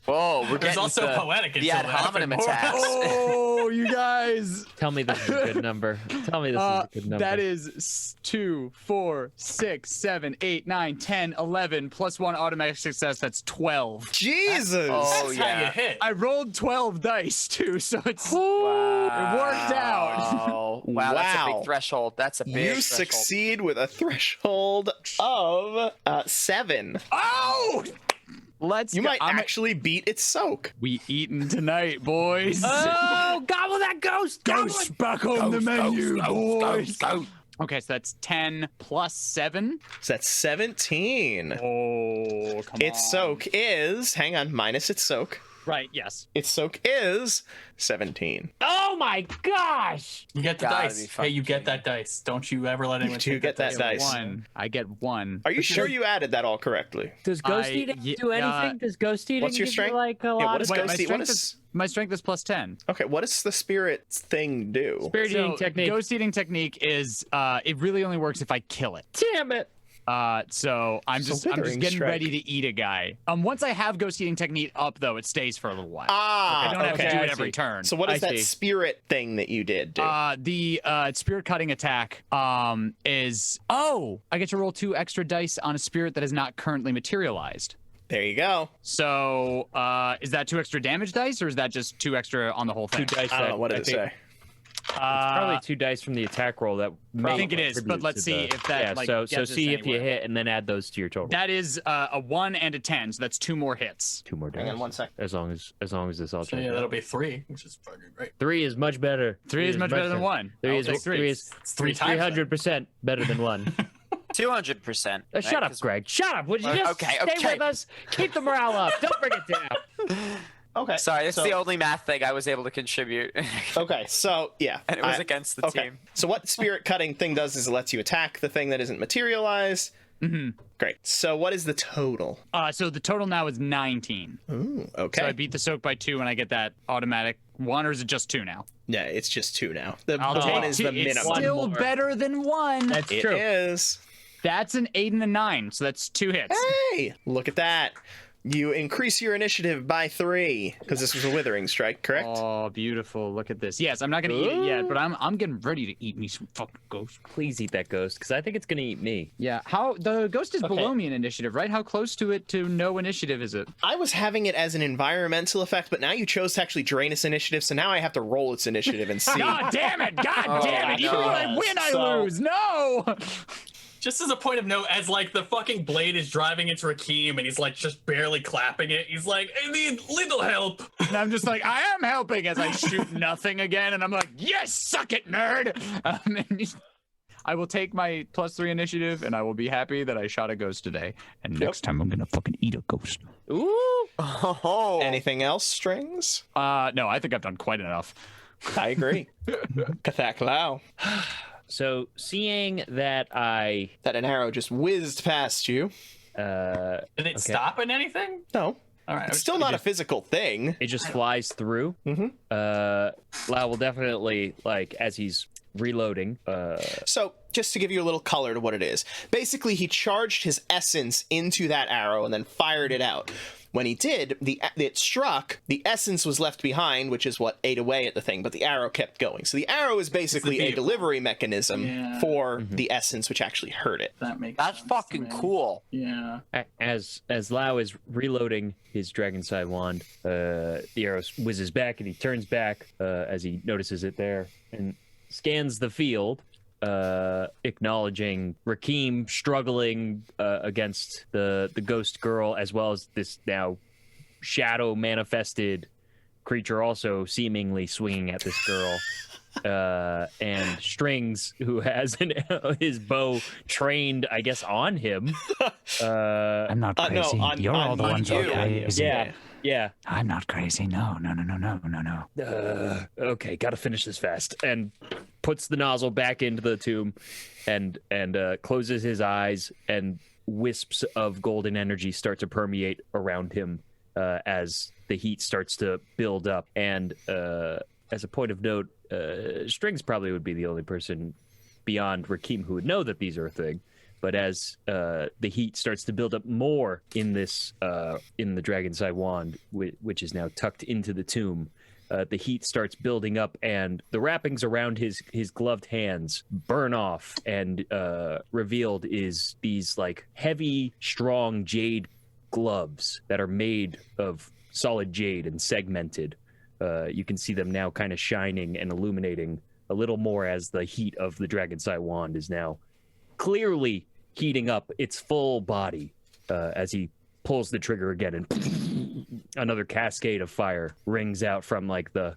Whoa, we're There's getting also the, poetic the until ad that hominem happened. attacks. Oh, you guys. Tell me this is a good number. Tell me this is a good number. That is 2, 4, 6, 7, 8, 9, 10, 11, plus 1 automatic success. That's 12. Jesus! Oh That's how you yeah. hit. I rolled 12 dice too, so it's it worked out. Wow, that's a Wow. big threshold. That's a big You threshold. succeed with a threshold of 7. Oh! Let's You go. might actually beat its soak. We eating tonight, boys. Oh, gobble that ghost! Ghosts back on the menu, boys. Ghost. Okay, so that's 10 plus 7. So that's 17. Oh, come on. Its soak is, hang on, minus its soak. Right, yes. Its soak is 17. Oh my gosh! You get the Gotta be dice. Hey, fucking you get kidding that dice. Don't you ever let anyone do take get that dice. 1. I get 1. Are you sure you added that all correctly? Does ghost I- eating y- do anything? Does ghost eating what's your give strength? you like a lot what is of Wait, ghost eat? What is... my strength is plus 10. Okay, what does the spirit thing do? spirit eating technique? Ghost eating technique is it really only works if I kill it. Damn it! So I'm just Withering getting strike. ready to eat a guy. Once I have ghost eating technique up though, it stays for a little while. Ah, I don't have to okay. do I it every see. turn. So what does I that see. spirit thing that you did do? The spirit cutting attack is I get to roll 2 extra dice on a spirit that is not currently materialized. There you go. So is that 2 extra damage dice or is that just 2 extra on the whole thing? 2 dice. I don't know. What does it say? Probably 2 dice from the attack roll that. I think it is, but contribute let's to see the- if that, Yeah, like, so gets us see if you anywhere. hit and then add those to your total. That is a 1 and a 10, so that's 2 more hits. 2 more dice. Hang on 1 sec. As long as this all So checks yeah, out. that'll be 3, which is fucking great. 3 is much better. 3 is much better than 1. 3 I'll is take 3. 3 is It's 3 times. 300% better than 1. 200%. Shut up, Greg. Shut up. Would you just Okay, stay okay. with us? Keep the morale up. Don't bring it down. Okay. Sorry, that's so, the only math thing I was able to contribute. Okay, so yeah. And it was against the okay. team. So what spirit cutting thing does is it lets you attack the thing that isn't materialized. Great. So what is the total? So the total now is 19. Ooh, So I okay. beat the soak by 2 and I get that automatic 1, or is it just 2 now? Yeah, it's just 2 now. The I'll 1 take is 2. the It's minimum. still more. better than 1. That's It true. is. That's an 8 and a 9, so that's 2 hits. Hey, look at that. You increase your initiative by 3 because this was a withering strike, correct? Oh, beautiful. Look at this. Yes, I'm not going to eat it yet, but I'm getting ready to eat me some fucking ghost. Please eat that ghost, because I think it's gonna eat me. Yeah, how the ghost is below me in initiative, right? How close to it to no initiative is it? I was having it as an environmental effect, but now you chose to actually drain its initiative, so now I have to roll its initiative and see. God damn it! God damn it! Even no. when I win, I So- lose. No. Just as a point of note, as like the fucking blade is driving into Rakim and he's like just barely clapping it, he's like, I need little help. And I'm just like, I am helping as I shoot nothing again, and I'm like, yes, suck it, nerd. I will take my +3 initiative, and I will be happy that I shot a ghost today. And next time, I'm gonna fucking eat a ghost. Ooh. Oh. Anything else, Strings? No, I think I've done quite enough. I agree. Kathak Lau. So seeing that That an arrow just whizzed past you. Did it stop at anything? No, All right. it's still not a physical thing. it just flies through, Lau will definitely, like, as he's reloading, So, just to give you a little color to what it is, basically he charged his essence into that arrow and then fired it out. When he did, it struck, the essence was left behind, which is what ate away at the thing, but the arrow kept going. So the arrow is basically a vehicle. delivery mechanism Yeah. for the essence, which actually hurt it. That makes That's sense, fucking man. cool. Yeah. as Lau is reloading his Dragonside wand, the arrow whizzes back and he turns back as he notices it there and scans the field, acknowledging Rakim struggling against the ghost girl, as well as this now shadow manifested creature also seemingly swinging at this girl. And Strings, who has his bow trained, I guess, on him. I'm not no, crazy. on- You're on all the you. ones who are Yeah, crazy. Yeah. I'm not crazy. No. Okay, gotta finish this fast. And puts the nozzle back into the tomb and closes his eyes, and wisps of golden energy start to permeate around him as the heat starts to build up. And as a point of note, Strings probably would be the only person beyond Rakim who would know that these are a thing. But as the heat starts to build up more in this, in the Dragonside wand, which is now tucked into the tomb, the heat starts building up, and the wrappings around his gloved hands burn off, and revealed is these like heavy, strong jade gloves that are made of solid jade and segmented. You can see them now kind of shining and illuminating a little more as the heat of the Dragonside wand is now clearly heating up its full body as he pulls the trigger again, and another cascade of fire rings out from like the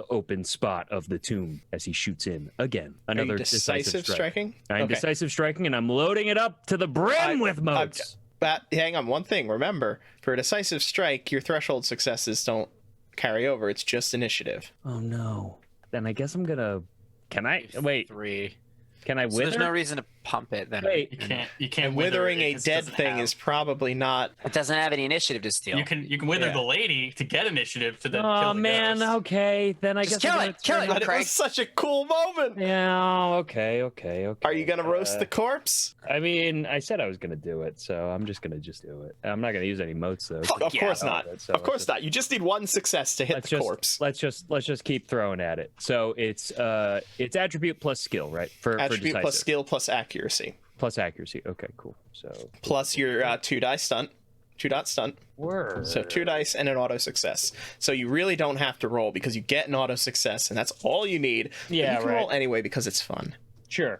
open spot of the tomb as he shoots in again. Are Another you decisive strike. striking? I'm Okay. decisive striking, and I'm loading it up to the brim with motes. But hang on, one thing. Remember, for a decisive strike, your threshold successes don't carry over. It's just initiative. Oh no! Then I guess I'm gonna. Can I wait? 3. Can I So wither? there's no reason to pump it then. Wait. You can't And wither withering it a 'cause it dead doesn't thing have- is probably not. It doesn't have any initiative to steal. You can wither Yeah. the lady to get initiative to then Oh kill the man! ghost. Okay, then I Just guess kill I'm it, gonna kill it. turn But it Craig. was such a cool moment. Yeah. Okay. Are you gonna roast the corpse? I mean, I said I was gonna do it, so I'm just gonna do it. I'm not gonna use any motes though. Of course not. So Of course not. You just need one success to hit the corpse. Let's just keep throwing at it. So it's attribute plus skill, right? For Attribute plus decisive. skill plus accuracy. Plus accuracy. Okay, cool. So Plus your 2 die stunt. 2 dot stunt. word. So 2 dice and an auto success. So you really don't have to roll because you get an auto success, and that's all you need. But Yeah, you can right. roll anyway because it's fun. Sure.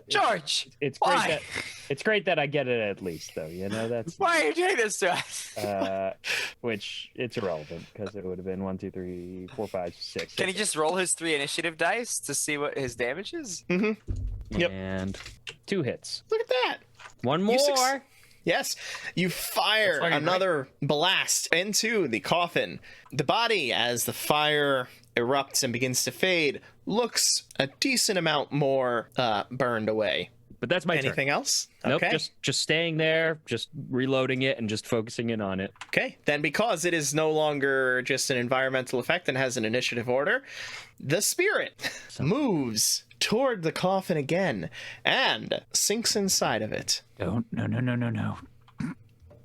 George, It's why? great that it's great that I get it at least, though. You know, that's why are you doing this to us? which it's irrelevant because it would have been 1, 2, 3, 4, 5, 6. Can he just roll his 3 initiative dice to see what his damage is? Yep. And 2 hits. Look at that. One You more. Yes, you fire That's fucking another blast into the coffin. The body, as the fire erupts and begins to fade, looks a decent amount more burned away. But that's my Anything else? turn. Okay. Nope, just staying there, just reloading it, and just focusing in on it. Okay, then because it is no longer just an environmental effect and has an initiative order, the spirit moves toward the coffin again and sinks inside of it. Don't. No.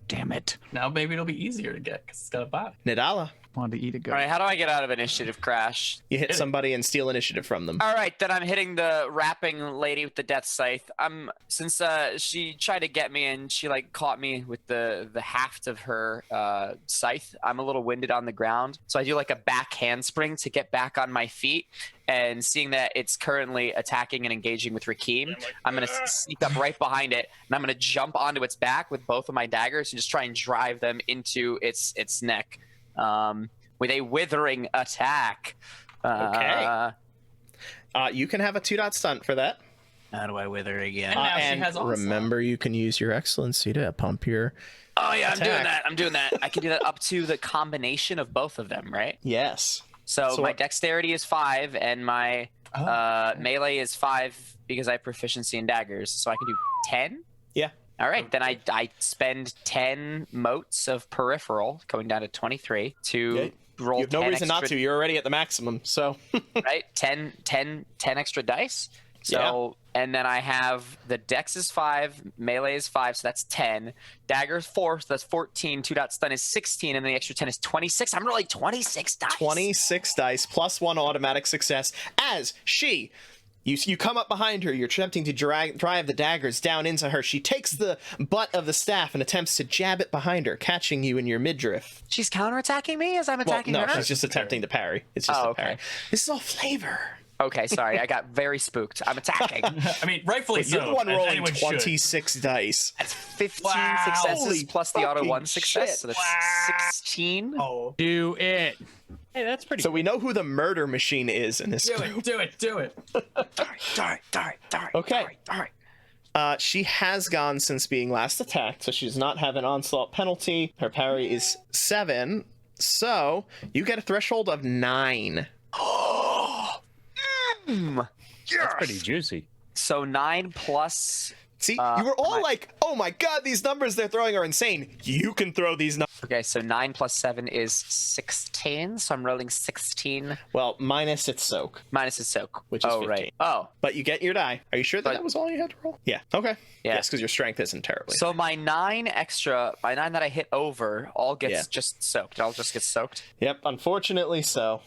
Damn it. Now maybe it'll be easier to get because it's got a body. Nidala, Wanted to eat a goat. All right, how do I get out of initiative crash? you hit somebody and steal initiative from them. All right, then I'm hitting the rapping lady with the death scythe. Since she tried to get me and she like caught me with the haft of her scythe. I'm a little winded on the ground, so I do like a back handspring to get back on my feet. And seeing that it's currently attacking and engaging with Rakeem, I'm gonna sneak up right behind it, and I'm gonna jump onto its back with both of my daggers and just try and drive them into its neck. With a withering attack. Okay. You can have a 2-dot stunt for that. How do I wither again? Now she And has onslaught. remember, you can use your excellency to pump your Oh yeah, attack. I'm doing that. I can do that up to the combination of both of them, right? Yes. So my what- dexterity is 5 and my melee is 5 because I have proficiency in daggers. So I can do 10? Yeah. All right, then I spend 10 motes of peripheral, going down to 23, to roll You have no 10 reason not extra- to. You're already at the maximum, so. right? 10 extra dice. So, and then I have the dex is 5, melee is 5, so that's 10. Dagger is 4, so that's 14. 2-dot stun is 16, and then the extra 10 is 26. I'm rolling 26 dice. 26 dice plus 1 automatic success as she. You come up behind her, you're attempting to drive the daggers down into her. She takes the butt of the staff and attempts to jab it behind her, catching you in your midriff. She's counterattacking me as I'm Well, attacking no, her? she's just attempting to parry. It's just Oh, a parry. okay. This is all flavor. Okay, sorry. I got very spooked. I'm attacking. I mean, rightfully so. You're the one as rolling anyone should. 26 dice. That's 15 Wow. successes Holy plus the auto 1 fucking success, shit. so that's 16. Oh, Do it. Hey, that's pretty. So we know who the murder machine is in this do group. it, do it. Okay. All right. She has gone since being last attacked, so she does not have an onslaught penalty. Her parry is 7, so you get a threshold of 9. That's pretty juicy. So 9 plus. See, you were all my- like, oh my god, these numbers they're throwing are insane. You can throw these numbers. Okay, so 9 plus 7 is 16. So I'm rolling 16 Well, minus its soak, minus a soak. Which is 15. Right. Oh, but you get your die. Are you sure that But- that was all you had to roll? Yeah. Okay. Yeah. Yes, because your strength isn't terribly. so my 9 that I hit over all gets Yeah. just soaked. It all just gets soaked. Yep, unfortunately so.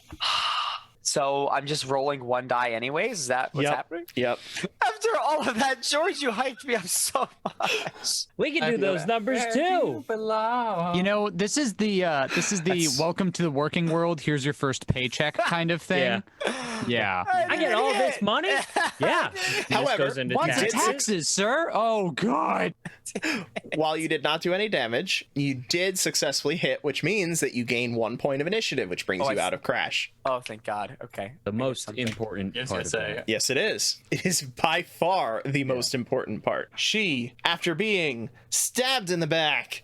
So I'm just rolling 1 die anyways. Is that what's Yep. happening? Yep. After all of that, George, you hyped me up so much. We can do those numbers too. You know, this is the welcome to the working world. Here's your first paycheck kind of thing. Yeah. I get all this money. Yeah. However, goes into What's the taxes. taxes, sir? Oh God. While you did not do any damage, you did successfully hit, which means that you gain 1 point of initiative, which brings you out of crash. Oh, thank God. Okay. The most important Yes, part I of say. that. Yes, it is. It is by far the most important part. She, after being stabbed in the back,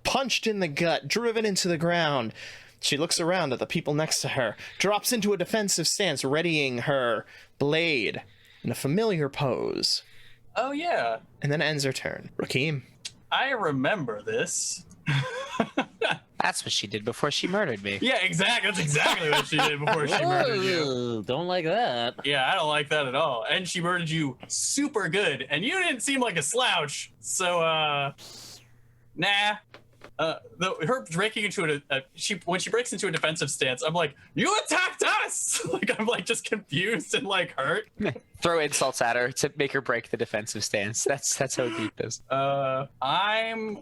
punched in the gut, driven into the ground, she looks around at the people next to her, drops into a defensive stance, readying her blade in a familiar pose, Oh yeah, and then ends her turn. Rakeem. I remember this. That's what she did before she murdered me. Yeah, exactly. That's exactly what she did before she murdered you. Don't like that. Yeah, I don't like that at all. And she murdered you super good, and you didn't seem like a slouch. So, nah. Her breaking into when she breaks into a defensive stance, I'm like, you attacked us! Like, I'm like just confused and like hurt. Throw insults at her to make her break the defensive stance. That's how deep this. I'm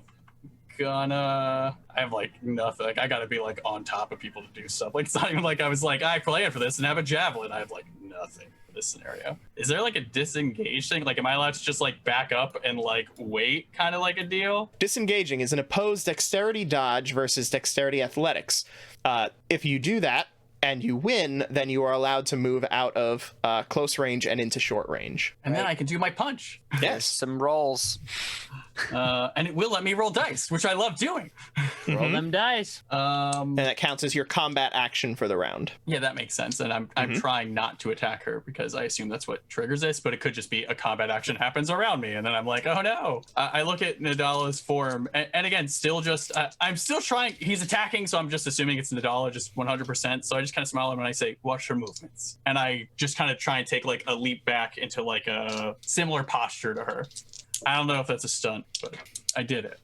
gonna. I have like nothing. Like, I gotta be like on top of people to do stuff. Like, it's not even like I was like, I plan for this and have a javelin. I have like nothing for this scenario. Is there like a disengage thing? Like, am I allowed to just like back up and like wait, kind of like a deal? Disengaging is an opposed dexterity dodge versus dexterity athletics. If you do that and you win, then you are allowed to move out of close range and into short range. And then I can do my punch. There's Yes. some rolls. And it will let me roll dice, which I love doing. Roll them dice. And that counts as your combat action for the round. Yeah, that makes sense. And I'm trying not to attack her because I assume that's what triggers this, but it could just be a combat action happens around me. And then I'm like, oh no. I look at Nadala's form and again, still just, I'm still trying, he's attacking. So I'm just assuming it's Nadala just 100%. So I just kind of smile at him and I say, watch her movements. And I just kind of try and take like a leap back into like a similar posture to her. I don't know if that's a stunt, but I did it.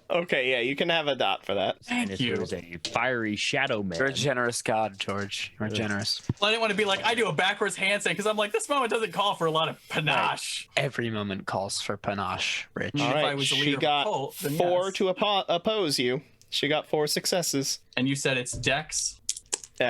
Okay, yeah, you can have a dot for that. Thank you. It was a fiery shadow man. You're a generous god, George. You're generous. Well, I didn't want to be like, I do a backwards handstand because I'm like, this moment doesn't call for a lot of panache. Every moment calls for panache, Rich. All If I right, was a she leader of a got cult, then 4 yes. to oppose you. She got 4 successes. And you said it's Dex.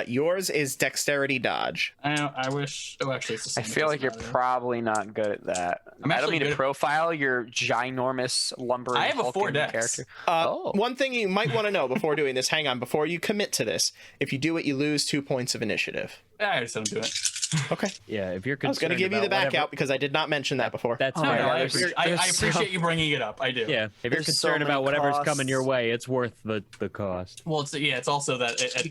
Yours is dexterity dodge. I wish. Oh, actually, it's the I same. feel It like you're doesn't matter. probably not good at that. I'm I don't actually mean good to at- profile your ginormous lumbering I have a hulking 4 dex. character. Uh, One thing you might want to know before doing this, hang on, before you commit to this, if you do it, you lose 2 points of initiative. Yeah, I just don't do it. Okay. Yeah, if you're I was going to concerned give you the about back whatever- out because I did not mention that before. That's Oh No, my fine. no, God, I there's- appreciate there's you bringing it up. I do. Yeah, if you're There's so concerned many about whatever's costs. coming your way, it's worth the cost. Well, it's also that You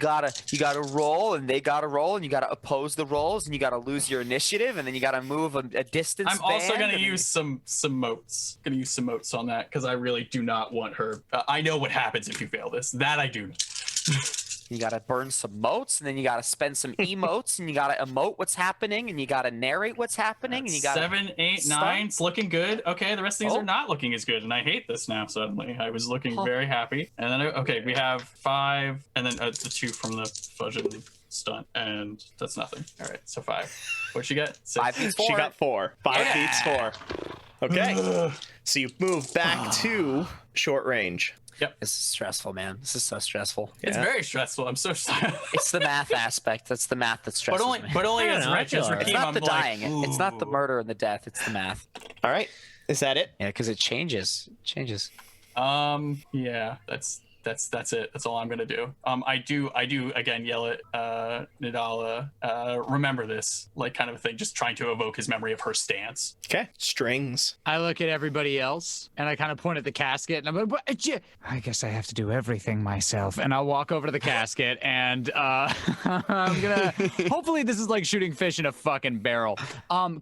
gotta roll, and they gotta roll, and you gotta oppose the rolls, and you gotta lose your initiative, and then you gotta move a distance. I'm also band, going to and then- use some motes. Going to use some motes on that because I really do not want her. I know what happens if you fail this. That I do know. You gotta burn some motes, and then you gotta spend some emotes, and you gotta emote what's happening, and you gotta narrate what's happening, and you gotta 7, 8, stun. 9. It's looking good. Okay, the rest of these Oh. are not looking as good, and I hate this now. Suddenly, I was looking Huh. very happy, and then okay, we have 5, and then the 2 from the fudging stunt, and that's nothing. All right, so 5. What'd she get? 6. 5 beats 4. She got 4. 5 Yeah. beats 4. Okay. So you move back to short range. This is stressful, man. This is so stressful. It's Yeah. very stressful. I'm so sorry. It's the math aspect. That's the math that stresses me. but only I don't as know, I Rich feel as alright. It's Rakim. not I'm the like, dying. It's not the ooh. murder and the death. It's the math. All right. Is that it? Yeah, because it changes. It changes. Yeah, that's it. That's all I'm gonna do. I do again yell at Nadala. Remember this, like kind of a thing, just trying to evoke his memory of her stance. Okay. Strings. I look at everybody else and I kind of point at the casket and I'm like, "What? I guess I have to do everything myself." And I'll walk over to the casket and I'm gonna. Hopefully, this is like shooting fish in a fucking barrel.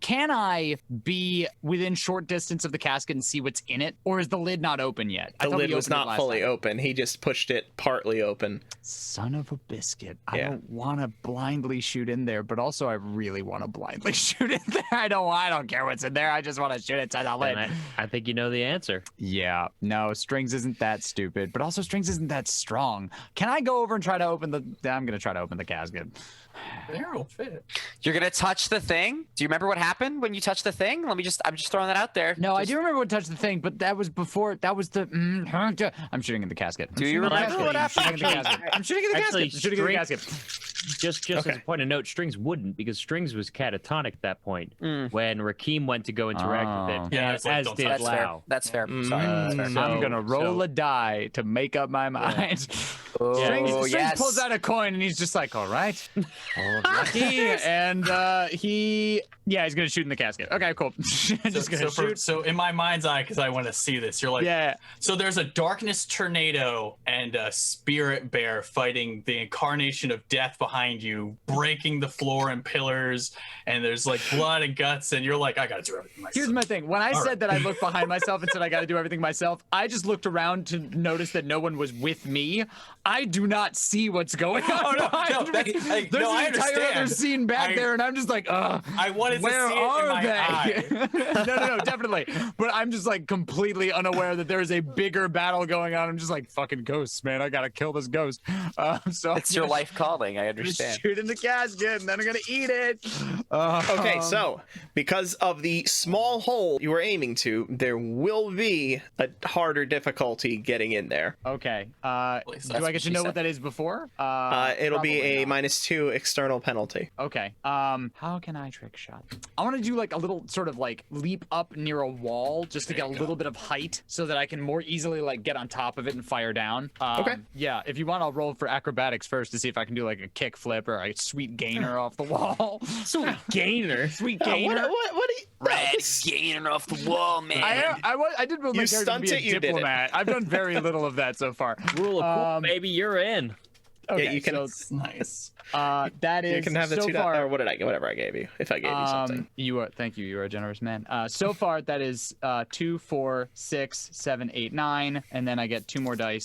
Can I be within short distance of the casket and see what's in it, or is the lid not open yet? I The thought we lid was opened it not last fully time. open. He just pushed it partly open. Son of a biscuit. I Yeah. don't want to blindly shoot in there, but also I really want to blindly shoot in there. I don't care what's in there. I just want to shoot inside the lid. And I think you know the answer. Yeah, no, Strings isn't that stupid, but also Strings isn't that strong. Can I go over and try to open the... I'm going to try to open the casket. There will fit. You're gonna touch the thing. Do you remember what happened when you touched the thing? I'm just throwing that out there. No, I Just- do remember what touched the thing, but that was before... That was the... I'm shooting in the casket. Do you remember what happened? I'm shooting in the Actually, casket. I'm shooting in the Strings- casket. Just as a point of note, Strings wouldn't, because Strings was catatonic at that point when Rakim went to go interact with it, Yeah, it's like, as don't did touch That's fair. Lau. That's fair. Sorry. That's fair. So- I'm gonna roll so- a die to make up my mind. Oh, Strings yes. pulls out a coin and he's just like, all right. Lucky. And he's gonna shoot in the casket. Okay, cool. Just gonna shoot. So in my mind's eye, because I want to see this, you're like, Yeah. So there's a darkness tornado and a spirit bear fighting the incarnation of death behind you, breaking the floor and pillars, and there's like blood and guts, and you're like, I gotta do everything myself. Here's my thing. When I All said right. that I looked behind myself and said I got to do everything myself, I just looked around to notice that no one was with me. I do not see what's going on. Oh, no, behind no, me. that- I- There's no, I an entire other understand. scene back I- there, and I'm just like, ugh. I wanted to Where see it in are my eye. they? No, definitely. But I'm just like completely unaware that there is a bigger battle going on. I'm just like, fucking ghosts, man. I gotta kill this ghost. So It's your life calling. I I'm gonna understand. shoot in the casket, and then I'm gonna eat it. Okay, so because of the small hole you were aiming to, there will be a harder difficulty getting in there. Okay. That's Do I what get to she know said. what that is before? It'll be Probably a not. -2 external penalty. Okay. How can I trick shot? I want to do like a little sort of like leap up near a wall just to get a little bit of height so that I can more easily like get on top of it and fire down. Okay. Yeah. If you want, I'll roll for acrobatics first to see if I can do like a kick flip or a sweet gainer off the wall. Sweet gainer. Sweet What, gainer. what do you... Red gainer off the wall, man. I did build my You character to be a stunted, you did it. diplomat. I've done very little of that so far. Rule of cool, baby, you're in. Okay, you can- so Nice. that is You can have the so two far. or what did I get? Whatever I gave you. If I gave you something. You are thank you. You are a generous man. So far that is 2, 4, 6, 7, 8, 9, and then I get 2 more dice.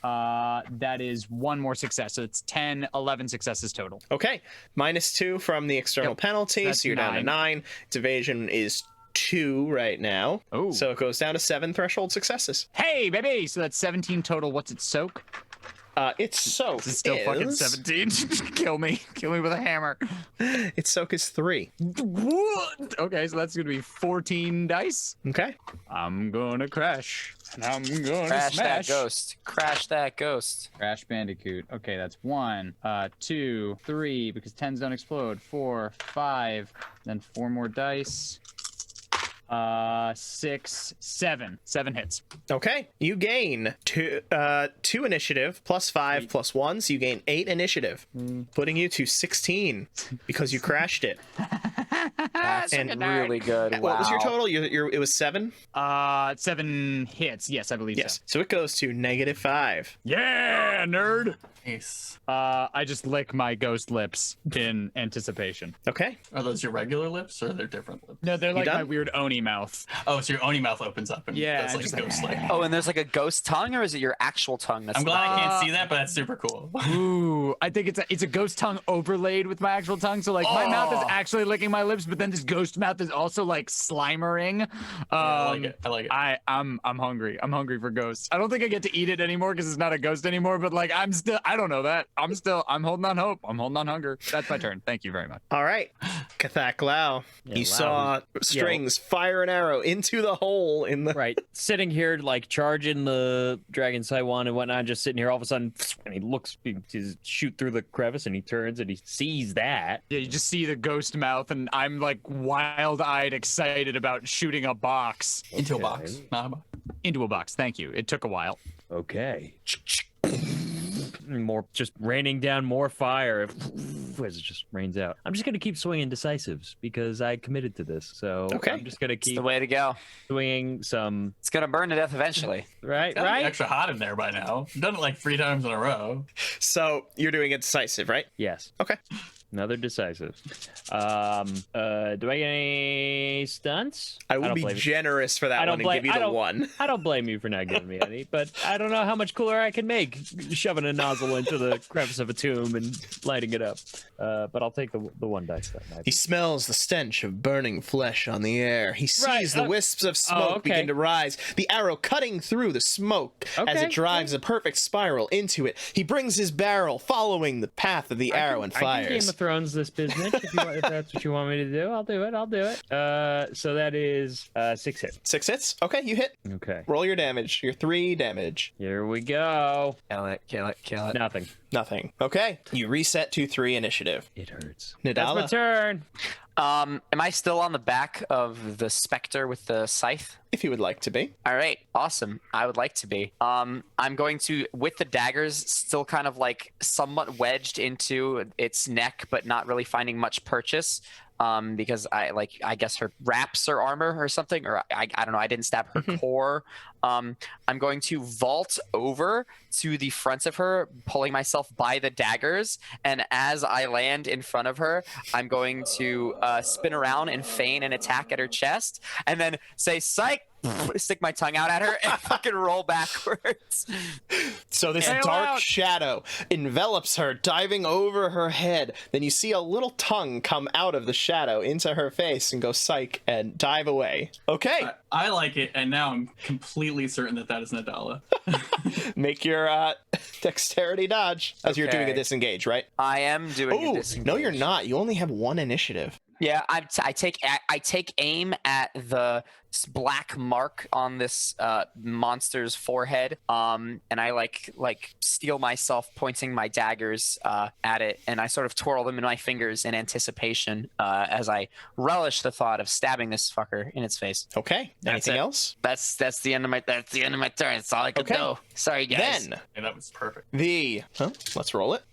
That is 1 more success. So it's 10, 11 successes total. Okay. -2 from the external Yep. penalty, That's so you're down to 9. Its evasion is 2 right now. Oh. So it goes down to 7 threshold successes. Hey, baby! So that's 17 total. What's its soak? Its soak It's still fucking is 17. Kill me with a hammer. its soak is 3. What? Okay, so that's gonna be 14 dice. Okay. I'm gonna crash. And I'm gonna Crash smash. that ghost. Crash that ghost. Crash Bandicoot. Okay, that's 1, 2, 3, because 10s don't explode. 4, 5, then 4 more dice. 6, 7. 7 hits. Okay. You gain 2 initiative plus 5 plus 1, so you gain 8 initiative, putting you to 16 because you crashed it. That's And really good. Wow. What was your total? It was 7? 7 hits. Yes, I believe Yes. so. So it goes to -5. Yeah, nerd. Nice. I just lick my ghost lips in anticipation. Okay. Are those your regular lips or are they different lips? No, they're like done? my weird Oni mouth. Oh, so your Oni mouth opens up and Yeah, that's like just a like- ghost like. Oh, and there's like a ghost tongue, or is it your actual tongue? That's I'm the- glad I can't see that, but that's super cool. Ooh, I think it's a ghost tongue overlaid with my actual tongue. So like my mouth is Oh. actually licking my lips, but then this ghost mouth is also like slimering. I like it. I like it. I'm hungry. I'm hungry for ghosts. I don't think I get to eat it anymore because it's not a ghost anymore. But like I don't know that. I'm holding on hope. I'm holding on hunger. That's my turn. Thank you very much. All right. Kathak Lau. Yeah, You Lau saw strings fire an arrow into the hole in the... Right, sitting here like charging the dragon Saiwan and whatnot, just sitting here. All of a sudden, and he looks to shoot through the crevice, and he turns and he sees that. Yeah, you just see the ghost mouth, and I'm like wild-eyed, excited about shooting a box Into a Okay. box. Not a box. into a box. Thank you. It took a while. Okay. More, just raining down more fire as it just rains out. I'm just gonna keep swinging decisives because I committed to this. So Okay. I'm just gonna It's keep the way to go. swinging some. It's gonna burn to death eventually. Right, It's gotta be right. extra hot in there by now. I've done it like 3 times in a row. So you're doing it decisive, right? Yes. Okay. Another decisive. Do I get any stunts? I will don't be blame you. generous for that I don't one and blame- give you I the don't- 1. I don't blame you for not giving me any, but I don't know how much cooler I can make shoving a nozzle into the crevice of a tomb and lighting it up. But I'll take the 1 dice then. He smells the stench of burning flesh on the air. He sees Right, the wisps of smoke okay. begin to rise, the arrow cutting through the smoke as Okay, it drives a perfect spiral into it. He brings his barrel, following the path of the arrow, and I can Game fires. of Thrones this business if that's what you want me to do. I'll do it. So that is 6 hits. 6 hits? Okay, you hit. Okay. Roll your damage. Your 3 damage. Here we go. Kill it, kill it, kill it. Nothing. Nothing. Okay. You reset to 3 initiative. It hurts. Nadala. That's my turn. Am I still on the back of the specter with the scythe? If you would like to be. All right, awesome. I would like to be. I'm going to, with the daggers still kind of like somewhat wedged into its neck, but not really finding much purchase. Because I guess her wraps her armor or something, or I don't know. I didn't stab her core. I'm going to vault over to the front of her, pulling myself by the daggers, and as I land in front of her, I'm going to spin around and feign an attack at her chest, and then say "psych." Stick my tongue out at her and fucking roll backwards. So this Bail dark out. shadow envelops her, diving over her head. Then you see a little tongue come out of the shadow into her face and go psych and dive away. Okay, I like it, and now I'm completely certain that is Nadala. make your dexterity dodge as you're doing a Okay. disengage, right? I am doing Oh, a disengage. no, you're not. You only have 1 initiative. Yeah, I take aim at the black mark on this monster's forehead, and I like steel myself, pointing my daggers at it, and I sort of twirl them in my fingers in anticipation as I relish the thought of stabbing this fucker in its face. Okay. That's Anything it. else? That's the end of my turn. That's all I could Okay. do. Sorry, guys. Then And that was perfect. let's roll it.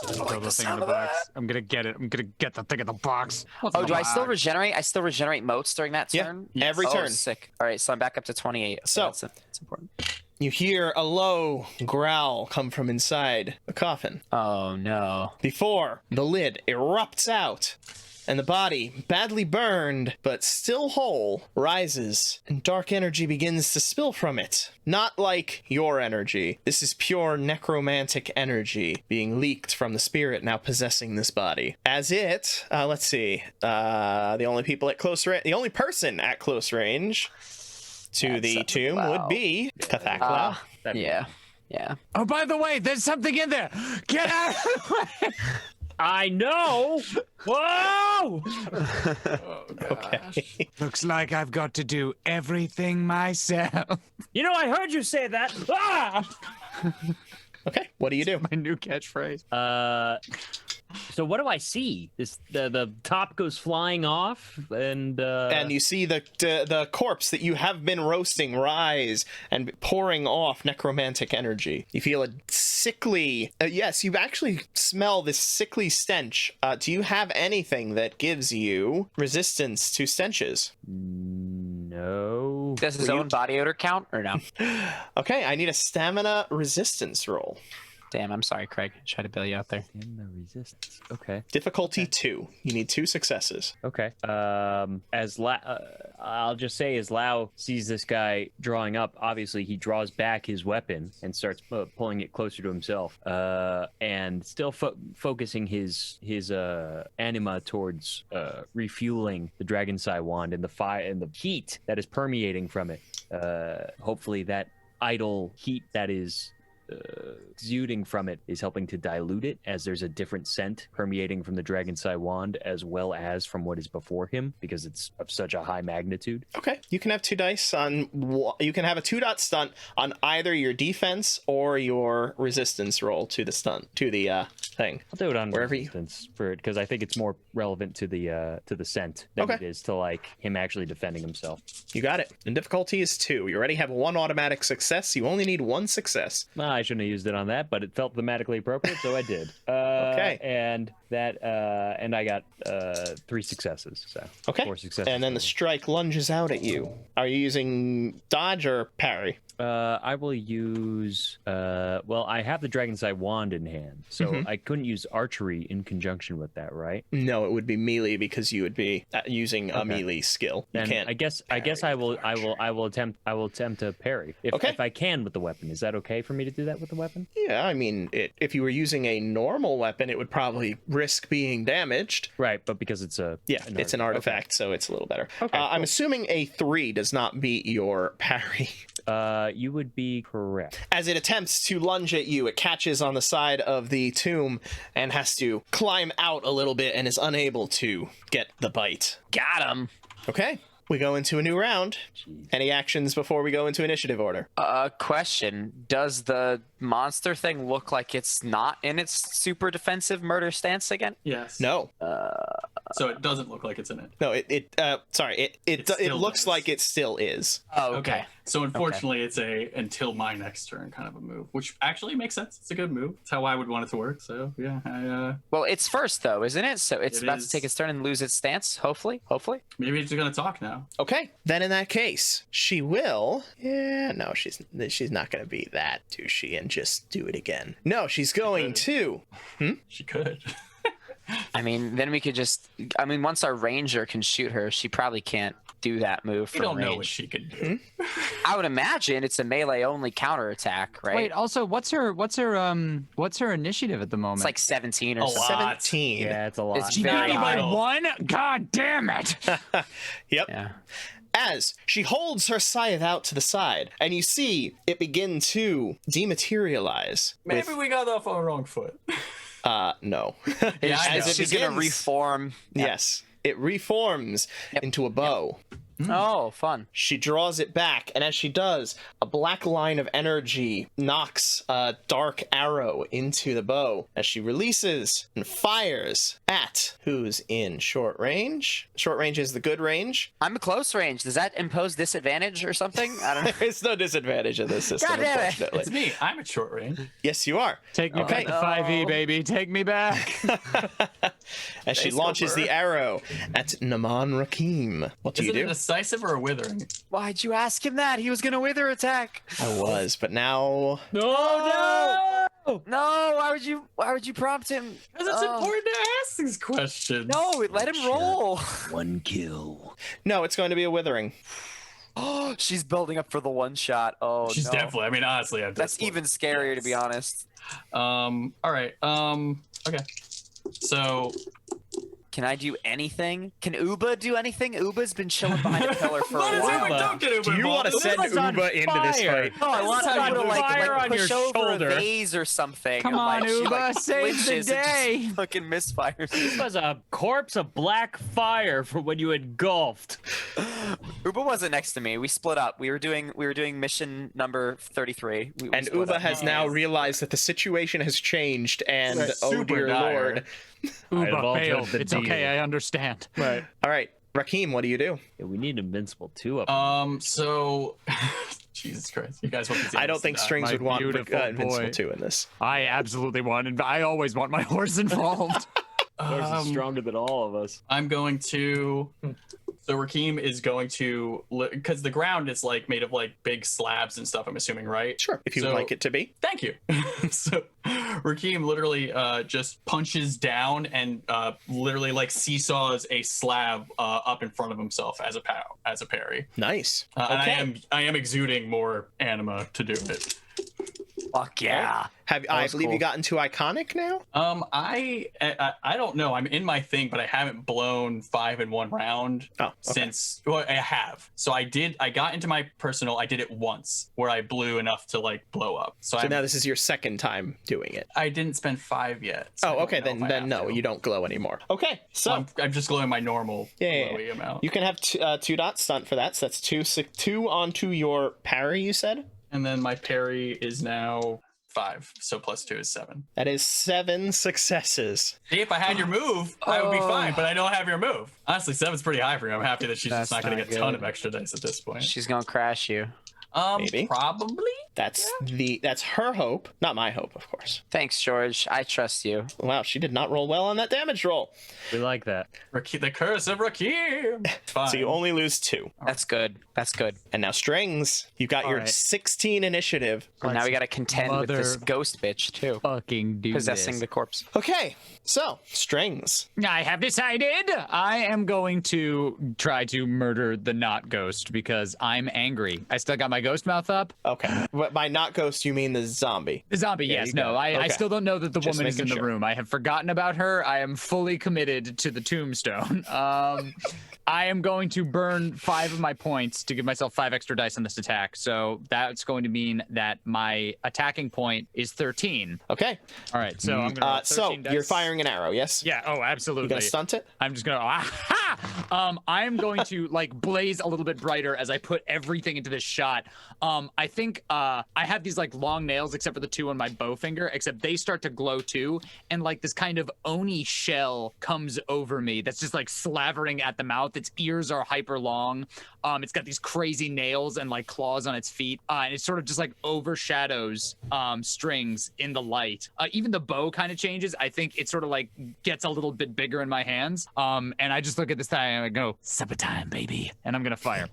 Throw the thing in the box. I'm gonna get it. I'm gonna get the thing in the box. What's Oh, in do the I still box? regenerate? I still regenerate motes during that Yeah, turn? every Oh, turn. Sick. All right, so I'm back up to 28. So- that's important. You hear a low growl come from inside the coffin Oh, no. before the lid erupts out and the body, badly burned but still whole, rises and dark energy begins to spill from it. Not like your energy. This is pure necromantic energy being leaked from the spirit now possessing this body. As it, let's see, the only person at close range to the That's tomb Lau. would be Pathaklau. Yeah. Oh, by the way, there's something in there. Get out of the way. I know. Whoa! Okay. Looks like I've got to do everything myself. You know, I heard you say that. Ah! Okay, what do you do? My new catchphrase. So what do I see? The top goes flying off, and And you see the corpse that you have been roasting rise and pouring off necromantic energy. You feel a sickly... yes, you actually smell this sickly stench. Do you have anything that gives you resistance to stenches? no. Does his own body odor count or no? Okay, I need a stamina resistance roll. Damn, I'm sorry, Craig. Try to bail you out there. In the resistance. Okay. Difficulty 2. You need 2 successes. Okay. I'll just say, as Lau sees this guy drawing up, obviously he draws back his weapon and starts pulling it closer to himself, and still focusing his anima towards refueling the Dragon's Eye wand and the fire and the heat that is permeating from it. Hopefully, that idle heat that is exuding from it is helping to dilute it, as there's a different scent permeating from the Dragon's Eye wand as well as from what is before him, because it's of such a high magnitude. Okay, you can have 2 dice on... You can have a 2-dot stunt on either your defense or your resistance roll to the stunt, to the thing. I'll do it on Wherever resistance for it, because I think it's more relevant to the scent than Okay. it is to like him actually defending himself. You got it. And difficulty is 2. You already have 1 automatic success. You only need 1 success. I shouldn't have used it on that, but it felt thematically appropriate, so I did. Okay. And that, and I got 3 successes. So Okay. 4 successes. And then the total. strike lunges out at you. Are you using dodge or parry? I will use. Well, I have the Dragon's Eye wand in hand, so I couldn't use archery in conjunction with that, right? No, it would be melee because you would be using a melee skill. You Then can't. I guess I will attempt to parry if I can with the weapon. Is that okay for me to do that with the weapon? Yeah, I mean, if you were using a normal weapon, it would probably risk being damaged. Right, but because it's It's an artifact, so it's a little better. Okay, I'm assuming a 3 does not beat your parry. You would be correct. As it attempts to lunge at you, it catches on the side of the tomb and has to climb out a little bit and is unable to get the bite. Got him. Okay, we go into a new round. Any actions before we go into initiative order? Question. Does the monster thing look like it's not in its super defensive murder stance again? Yes. No. So it doesn't look like it's in it. No, it still looks does. like it still is. Oh, Okay. So unfortunately, it's a until my next turn kind of a move, which actually makes sense. It's a good move. It's how I would want it to work. So yeah, Well, it's first though, isn't it? So it's It about is. to take its turn and lose its stance. Hopefully. maybe it's gonna talk now. Okay, then in that case, she will. Yeah, no, she's not going to be that douchey and just do it again. No, she's going to. She could. I mean, then we could just. I mean, once our ranger can shoot her, she probably can't do that move We from don't know what range. she could do. I would imagine it's a melee only counterattack, right? Wait, also, what's her initiative at the moment? It's like 17 or A something. lot. 17. Yeah, it's a lot. It's She very beat me by high. 1? God damn it! Yep. Yeah. As she holds her scythe out to the side, and you see it begin to dematerialize. Maybe we got off on the wrong foot. No. Yeah, I As know. if it's gonna reform. Yes. It reforms into a bow. Oh, fun. She draws it back, and as she does, a black line of energy knocks a dark arrow into the bow as she releases and fires at who's in short range. Short range is the good range. I'm close range. Does that impose disadvantage or something? I don't know. There's no disadvantage in this system, God damn it. unfortunately. It's me. I'm at short range. Yes, you are. Take me back to 5e, baby. Take me back. As she Nice launches over. the arrow at Naman Rakim. What do Is you it a do? decisive or a withering? Why'd you ask him that? He was gonna wither attack. I was, but now No. No, why would you prompt him? Because it's important to ask these questions. No, let him roll. One kill. no, it's going to be a withering. Oh, she's building up for the one shot. Oh, She's no. definitely. I mean, honestly, That's even scarier, to be honest. All right. Okay. So Can I do anything? Can Uba do anything? Uba's been chilling behind a pillar for What a is while. Uba? Don't get Uba Do you want to involved. send Uba's on Uba into this fire. fight? No, I want This is how Uba to you fire on push your over shoulder. a vase or something. Come and, on, she, Uba, save the flinches and just day. fucking misfires. This was a corpse of black fire from when you engulfed. Uba wasn't next to me. We split up. We were doing mission number 33. We And split Uba up. has now realized that the situation has changed, and Right. oh Super dear dire. Lord. I've Uba altered failed. the It's okay. deal. I understand. Right. All right, Rakim, what do you do? Yeah, we need Invincible 2 up. So, Jesus Christ, you guys want to see I don't this think die. Strings My would want beautiful Invincible boy. 2 in this. I absolutely want, and I always want my horse involved. Ours is stronger than all of us. I'm going to. So Rakim is going to, because the ground is like made of like big slabs and stuff. I'm assuming, right? Sure, if you would So- like it to be. Thank you. So Rakim literally just punches down and literally like seesaws a slab up in front of himself as a parry. Nice. And Okay. I am exuding more anima to do it. Fuck yeah. I was believe cool. you got into Iconic now? I don't know. I'm in my thing, but I haven't blown 5 in one round Oh, okay. since. Well, I have. So I got into my personal. I did it once where I blew enough to like blow up. So, So now this is your second time doing it. I didn't spend 5 yet. So I Oh, don't okay, know if I then have no, to. you don't glow anymore. Okay, so I'm just glowing my normal Yeah. glowy amount. you can have 2 dot stunt for that. So that's two onto your parry, you said? And then my parry is now 5. So plus 2 is 7. That is 7 successes. See, if I had your move, I would be Oh. fine, but I don't have your move. Honestly, 7's pretty high for you. I'm happy that she's That's just not going to not get a ton good. of extra dice at this point. She's gonna crash you. Maybe. Probably. That's her hope, not my hope, of course. Thanks, George. I trust you. Wow, she did not roll well on that damage roll. We like that. The curse of Rakim. Fine. So you only lose 2. That's good. That's good. And now Strings, you got your right. 16 initiative. And now we gotta contend with this Mother- ghost bitch too, Fucking do possessing this. the corpse. Okay, so Strings. I have decided I am going to try to murder the not ghost because I'm angry. I still got my ghost mouth up. Okay, but by not ghost, you mean the zombie. The zombie, Yeah, yes. you No, got it. I Okay. still don't know that the Just woman is in making the sure. room. I have forgotten about her. I am fully committed to the tombstone. I am going to burn 5 of my points to give myself 5 extra dice on this attack. So that's going to mean that my attacking point is 13. Okay, All right, so I'm going to roll 13 so dice. you're firing an arrow, yes? Yeah, oh, absolutely. You gonna stunt it? I'm just gonna I am going to like blaze a little bit brighter as I put everything into this shot. I think I have these like long nails except for the 2 on my bow finger, except they start to glow too, and like this kind of oni shell comes over me that's just like slavering at the mouth. Its ears are hyper long. It's got these crazy nails and like claws on its feet, and it sort of just like overshadows Strings in the light. Even the bow kind of changes. I think it sort of like gets a little bit bigger in my hands. And I just look at this thing and I go, supper time, baby. And I'm going to fire.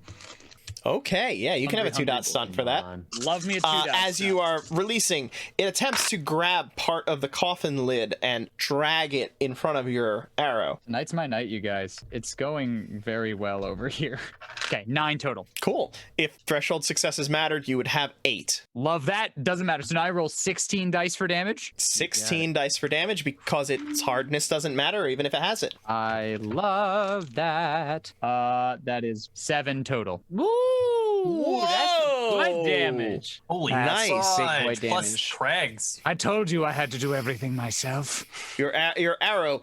Okay, yeah, you can have a Hungry, 2 dot hungry stunt for that. Love me a 2 dice. As you are releasing, it attempts to grab part of the coffin lid and drag it in front of your arrow. Tonight's my night, you guys. It's going very well over here. Okay, 9 total. Cool. If threshold successes mattered, you would have 8. Love that. Doesn't matter. So now I roll 16 dice for damage. 16 dice for damage because its hardness doesn't matter, even if it has it. I love that. That is 7 total. Woo! Ooh, that's good damage. Holy Nice. fudge, Big boy plus damage. Craig's. I told you I had to do everything myself. Your arrow,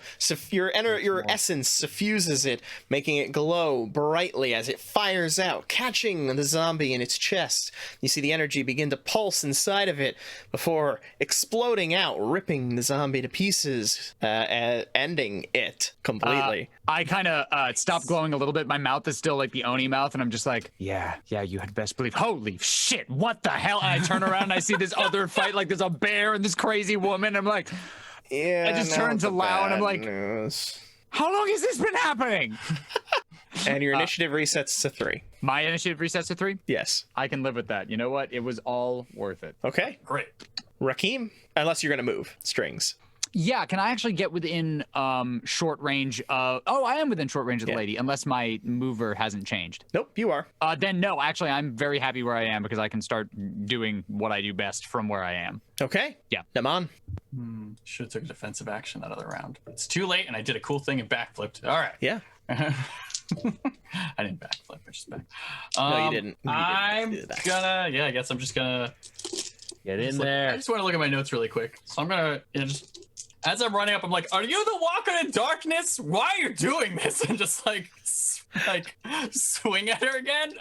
your essence suffuses it, making it glow brightly as it fires out, catching the zombie in its chest. You see the energy begin to pulse inside of it before exploding out, ripping the zombie to pieces, ending it completely. I kind of stop glowing a little bit. My mouth is still like the Oni mouth, and I'm just like, yeah, you had best believe. Holy shit, what the hell? And I turn around and I see this other fight, like there's a bear and this crazy woman. I'm like, Yeah, I just turned to Lau and I'm like, news. how long has this been happening? And your initiative resets to 3. My initiative resets to 3. Yes. I can live with that. You know what? It was all worth it. Okay. Great. Rakim, unless you're gonna move strings. Yeah, can I actually get within short range of... Oh, I am within short range of the lady, unless my mover hasn't changed. Nope, you are. Then no, actually, I'm very happy where I am because I can start doing what I do best from where I am. Okay. Yeah. Naman. Should have took a defensive action that other round. But it's too late, and I did a cool thing and backflipped. All right. Yeah. I didn't backflip. I just back. No, you didn't. You didn't I'm do that. gonna. Yeah, I guess I'm just gonna. Get in I there. just want to look at my notes really quick. So I'm gonna just. As I'm running up, I'm like, "Are you the Walker in Darkness? Why are you doing this?" And just like swing at her again.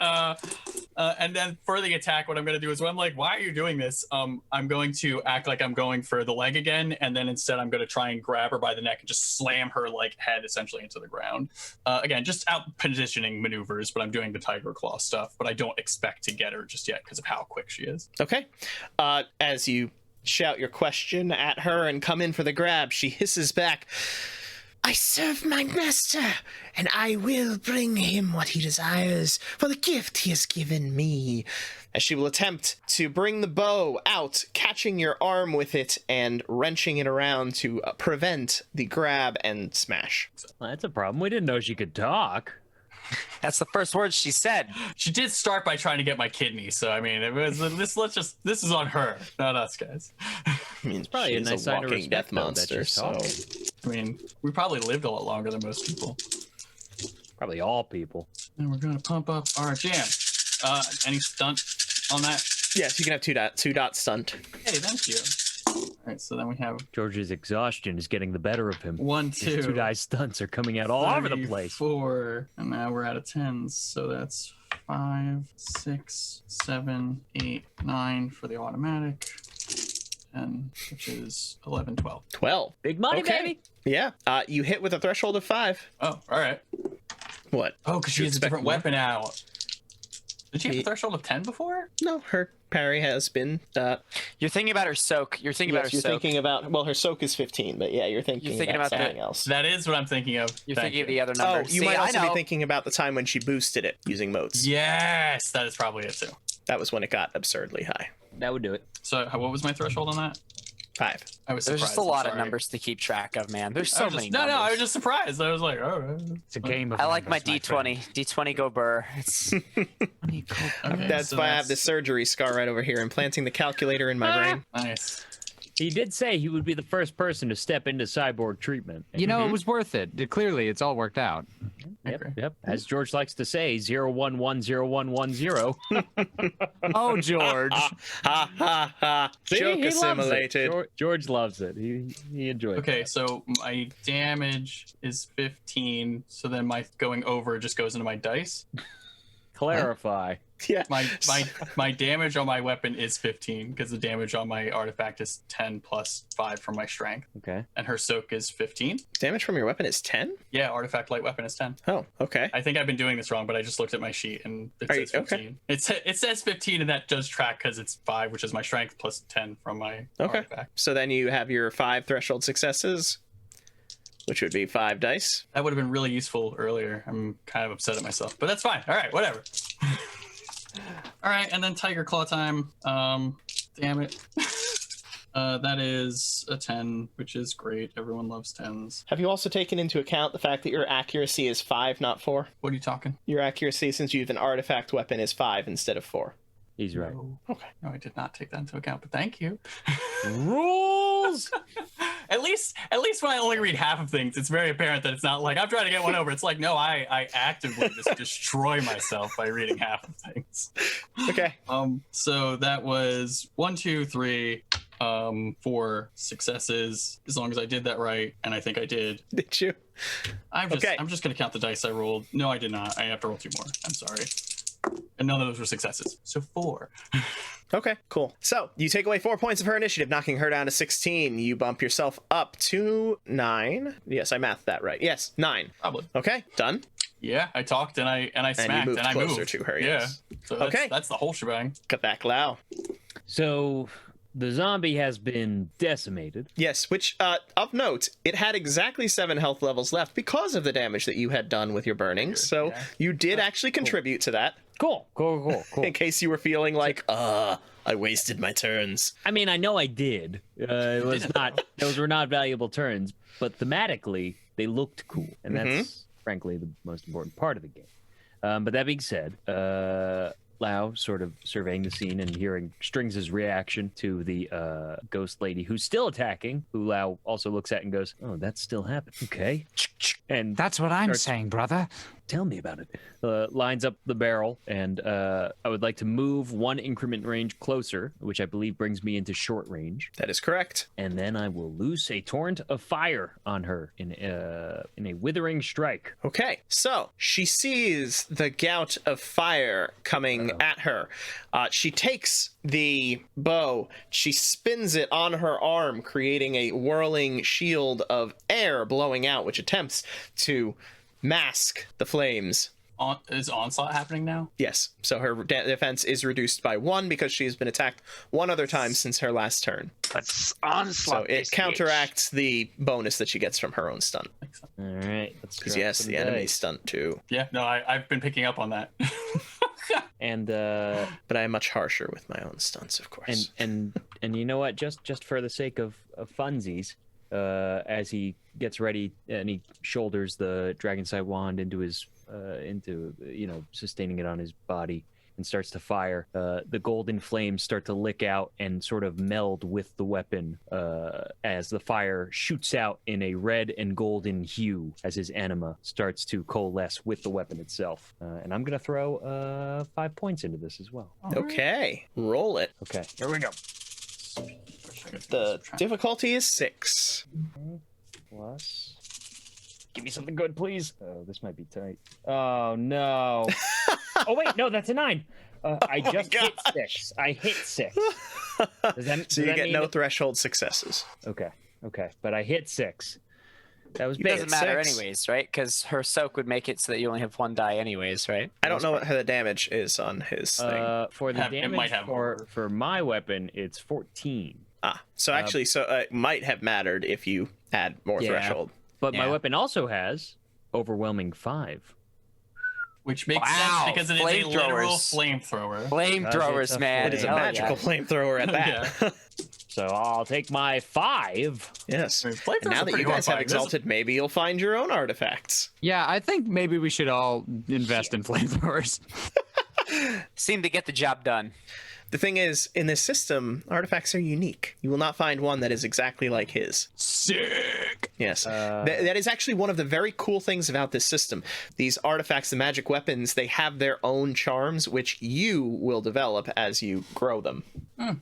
And then for the attack, what I'm gonna do is when I'm like, "Why are you doing this?" I'm going to act like I'm going for the leg again, and then instead I'm gonna try and grab her by the neck and just slam her like head essentially into the ground. Again, just out positioning maneuvers, but I'm doing the Tiger Claw stuff. But I don't expect to get her just yet because of how quick she is. Okay. As you shout your question at her and come in for the grab, she hisses back, "I serve my master, and I will bring him what he desires for the gift he has given me." As she will attempt to bring the bow out, catching your arm with it and wrenching it around to prevent the grab and smash. Well, that's a problem. We didn't know she could talk. That's the first word she said. She did start by trying to get my kidney, so I mean, it was this is on her, not us guys. I mean, it's probably a she's nice sign of walking respect, death though, that monster, she's so talking. I mean, we probably lived a lot longer than most people. Probably all people. And we're gonna pump up our jam. Any stunt on that? yes, you can have two dot stunt. Hey, thank you. All right, so then we have George's exhaustion is getting the better of him. 1, His 2, 2-die stunts are coming out all over the place. 4, and now we're out of tens, so that's 5, 6, 7, 8, 9 for the automatic, 10, which is 11, 12. 12. Big money, Okay. baby. Yeah. You hit with a threshold of 5. Oh, all right. What? Oh, because she You has a expect different more? weapon out. Did she have a Ye- threshold of 10 before? No, her parry has been. You're thinking about her soak. You're thinking about her You're soak. thinking about. Well, her soak is 15, but yeah, you're thinking about something else. That is what I'm thinking of. You're Thank thinking of you. the other Oh, number. you See, might I also be know. thinking about the time when she boosted it using motes. Yes, that is probably it too. That was when it got absurdly high. That would do it. So, what was my threshold on that? 5. I was There's surprised. just a lot I'm of sorry. numbers to keep track of, man. There's I so was many just, numbers. No, I was just surprised. I was like, oh. It's a game of I like my numbers, D20. friend. D20 go burr. It's Okay, That's so why I have this surgery scar right over here, implanting the calculator in my brain. Nice. He did say he would be the first person to step into cyborg treatment. You know, it was worth it. Clearly, it's all worked out. Yep. As George likes to say, 0110110. Oh, George. Ha ha ha! See, Joke he loves it. assimilated. George loves it. He enjoys it. Okay, so my damage is 15. So then my going over just goes into my dice. Clarify. Yeah. My damage on my weapon is 15 because the damage on my artifact is 10 plus 5 from my strength, Okay. and her soak is 15. Damage from your weapon is 10? Yeah, artifact light weapon is 10. Oh, okay. I think I've been doing this wrong, but I just looked at my sheet and it Are you- says 15. It says 15, and that does track because it's 5, which is my strength, plus 10 from my Okay. artifact. So then you have your 5 threshold successes, which would be 5 dice. That would have been really useful earlier. I'm kind of upset at myself, but that's fine. All right, whatever. All right, and then Tiger Claw time. Damn it. That is a 10, which is great. Everyone loves 10s. Have you also taken into account the fact that your accuracy is 5, not 4? What are you talking? Your accuracy, since you have an artifact weapon, is 5 instead of 4. He's right. No. Okay. No, I did not take that into account, but thank you. Rules! at least when I only read half of things, it's very apparent that it's not like I'm trying to get one over. It's like, no, I actively just destroy myself by reading half of things. Okay. So that was 1, 2, 3, 4 successes, as long as I did that right, and I think I did. Did you? I'm just gonna count the dice I rolled. No, I did not. I have to roll 2 more. I'm sorry. And none of those were successes. So 4. Okay, cool. So you take away 4 points of her initiative, knocking her down to 16. You bump yourself up to 9. Yes, I mathed that right. Yes, 9. Probably. Okay, done. Yeah, I talked and I smacked And you moved and I closer moved to her. Yeah. Yes. So Okay. that's the whole shebang. Kathak. So the zombie has been decimated. Yes, which, of note, it had exactly 7 health levels left because of the damage that you had done with your burning. So yeah. you did actually contribute to that, Cool. in case you were feeling like, I wasted my turns. I mean, I know I did. It was not; those were not valuable turns, but thematically, they looked cool, and that's frankly the most important part of the game. But that being said, Lau, sort of surveying the scene and hearing Strings' reaction to the ghost lady who's still attacking, who Lau also looks at and goes, "Oh, that's still happening." Okay, and That's what I'm Starts- saying, brother. tell me about it. Lines up the barrel, and I would like to move 1 increment range closer, which I believe brings me into short range, That is correct. and then I will loose a torrent of fire on her in a withering strike. Okay, so she sees the gout of fire coming at her. She takes the bow, she spins it on her arm, creating a whirling shield of air blowing out, which attempts to mask the flames. Is onslaught happening now? Yes, so her defense is reduced by 1 because she's been attacked 1 other time since her last turn. Let's So onslaught it this counteracts the bonus that she gets from her own stunt. All right, let's Because drop yes, some the enemy dice. stunt too. Yeah, no, I've been picking up on that. And But I am much harsher with my own stunts, of course. and you know what? Just for the sake of funsies, as he gets ready and he shoulders the Dragonside wand into his sustaining it on his body and starts to fire. The golden flames start to lick out and sort of meld with the weapon as the fire shoots out in a red and golden hue as his anima starts to coalesce with the weapon itself. And I'm gonna throw 5 points into this as well. Okay, roll it. Okay, here we go. The difficulty is 6. Plus. Give me something good, please. Oh, this might be tight. Oh, no. Oh, wait, no, that's a 9. I just hit 6. I hit 6. So you get no threshold successes. Okay, but I hit 6. That was It big. doesn't matter 6. anyways, right? Because her soak would make it so that you only have 1 die anyways, right? I don't know what the damage is on his thing. For the It might damage have more. for my weapon, it's 14. So actually, it might have mattered if you had more Yeah. threshold. But my Yeah. weapon also has overwhelming 5. Which makes Wow, sense because it is a literal flamethrowers. flamethrower. Flamethrowers, That's a man. It is a Hell magical yeah. flamethrower at that. So I'll take my 5. Yes. I mean, flamethrowers And now are that pretty you guys have horrifying. Exalted, maybe you'll find your own artifacts. Yeah, I think maybe we should all invest in flamethrowers. Seem to get the job done. The thing is, in this system, artifacts are unique. You will not find one that is exactly like his. Sick. Yes. That is actually one of the very cool things about this system. These artifacts, the magic weapons, they have their own charms, which you will develop as you grow them.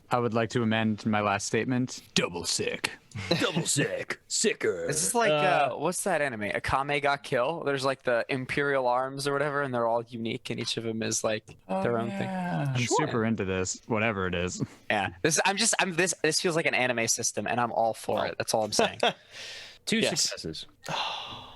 I would like to amend my last statement. Double sick. Double sick. Sicker. This is like, what's that anime? Akame ga Kill? There's like the Imperial Arms or whatever, and they're all unique, and each of them is like their own thing. I'm super into this, whatever it is. Yeah. This feels like an anime system, and I'm all for it. That's all I'm saying. 2 Yes. successes.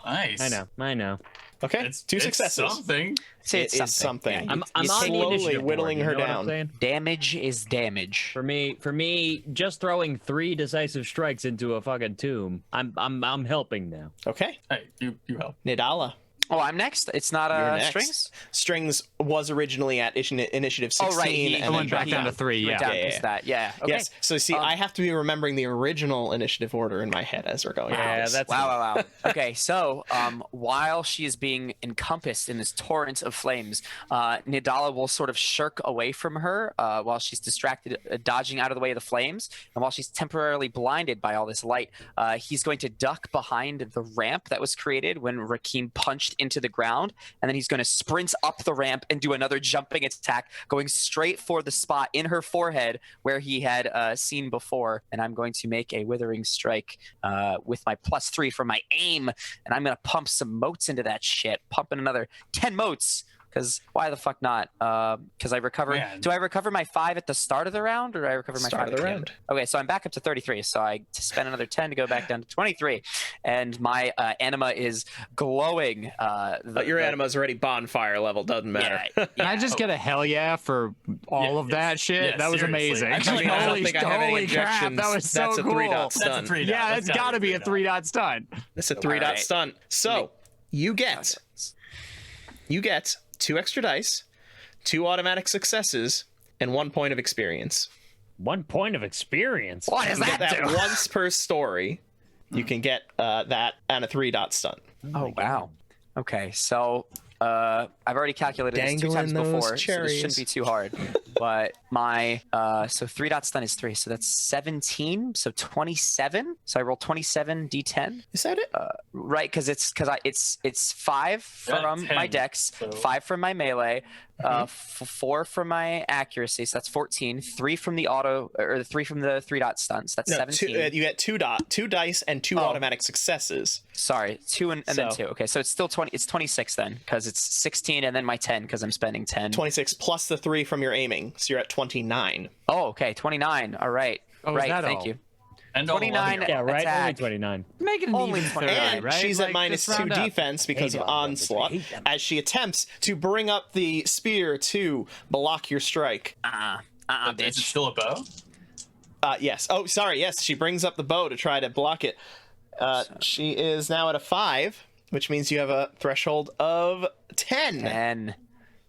Nice. I know. Okay, It's 2 successes. Something. Say It is something. Yeah, I'm you on the slowly initiative whittling board, her you know what I'm down. saying? damage is damage. For me, just throwing 3 decisive strikes into a fucking tomb, I'm helping now. Okay, Hey, you help. Nidala. Oh, I'm next. It's not You're next. strings. Strings was originally at initiative 16. Oh, right. He and went then back down to 3. Went Yeah. down Yeah, to that. Yeah. Okay. Yes. So see, I have to be remembering the original initiative order in my head as we're going. Yeah, through this. that's Wow. Okay, so while she is being encompassed in this torrent of flames, Nidala will sort of shirk away from her while she's distracted, dodging out of the way of the flames. And while she's temporarily blinded by all this light, he's going to duck behind the ramp that was created when Rakim punched into the ground. And then he's going to sprint up the ramp and do another jumping attack, going straight for the spot in her forehead where he had seen before. And I'm going to make a withering strike with my +3 for my aim. And I'm going to pump some motes into that shit. Pumping another 10 motes. Because why the fuck not? Because I recover. Man. Do I recover my 5 at the start of the round, or do I recover my Start 5 of the at the round. end? Okay, so I'm back up to 33. So I spend another 10 to go back down to 23, and my anima is glowing. But your anima's already bonfire level. Doesn't matter. Can I just get a hell yeah for all Yeah, of that shit? yeah, that was seriously. amazing. I mean, I don't holy think I have any holy crap, objections. that was so That's a cool. 3-dot That's a stun. 3-dot. Yeah, That's it's got to be a 3-dot. 3-dot stun. That's a 3-dot Alright. stun. So you get 2 extra dice, 2 automatic successes, and 1 point of experience. 1 point of experience. What You is can get that? that do? once per story. You can get that and a 3-dot stun. Oh wow. Okay, so I've already calculated this 2 times Dangling those before, so this shouldn't be too hard. But my so 3-dot stun is 3, so that's 17. So 27. So I roll 27 d10. Is that it? Right, because it's 5 Yeah, from my 10, dex, so- 5 from my melee, 4 from my accuracy, so that's 14. 3 from the auto, or 3 from the 3-dot stuns, that's No, 17. you get 2 dice and 2 automatic successes. Sorry, 2 and then So- 2. Okay, so it's still 20. It's 26 then, because it's 16 and then my 10 because I'm spending 10. 26 plus the 3 from your aiming, so you're at 29. Oh, okay, 29. All right, Oh, is right. that Thank all? you. And all 29. Yeah, right. Only Attack. 29. Make it an Only even 29, 30, And right? she's Like, at minus just 2 round up. defense because Hate of on numbers. I onslaught hate them. as she attempts to bring up the spear to block your strike. Is it Bitch. still a bow? Yes. Oh, sorry. Yes, she brings up the bow to try to block it. She is now at a 5, which means you have a threshold of 10. 10.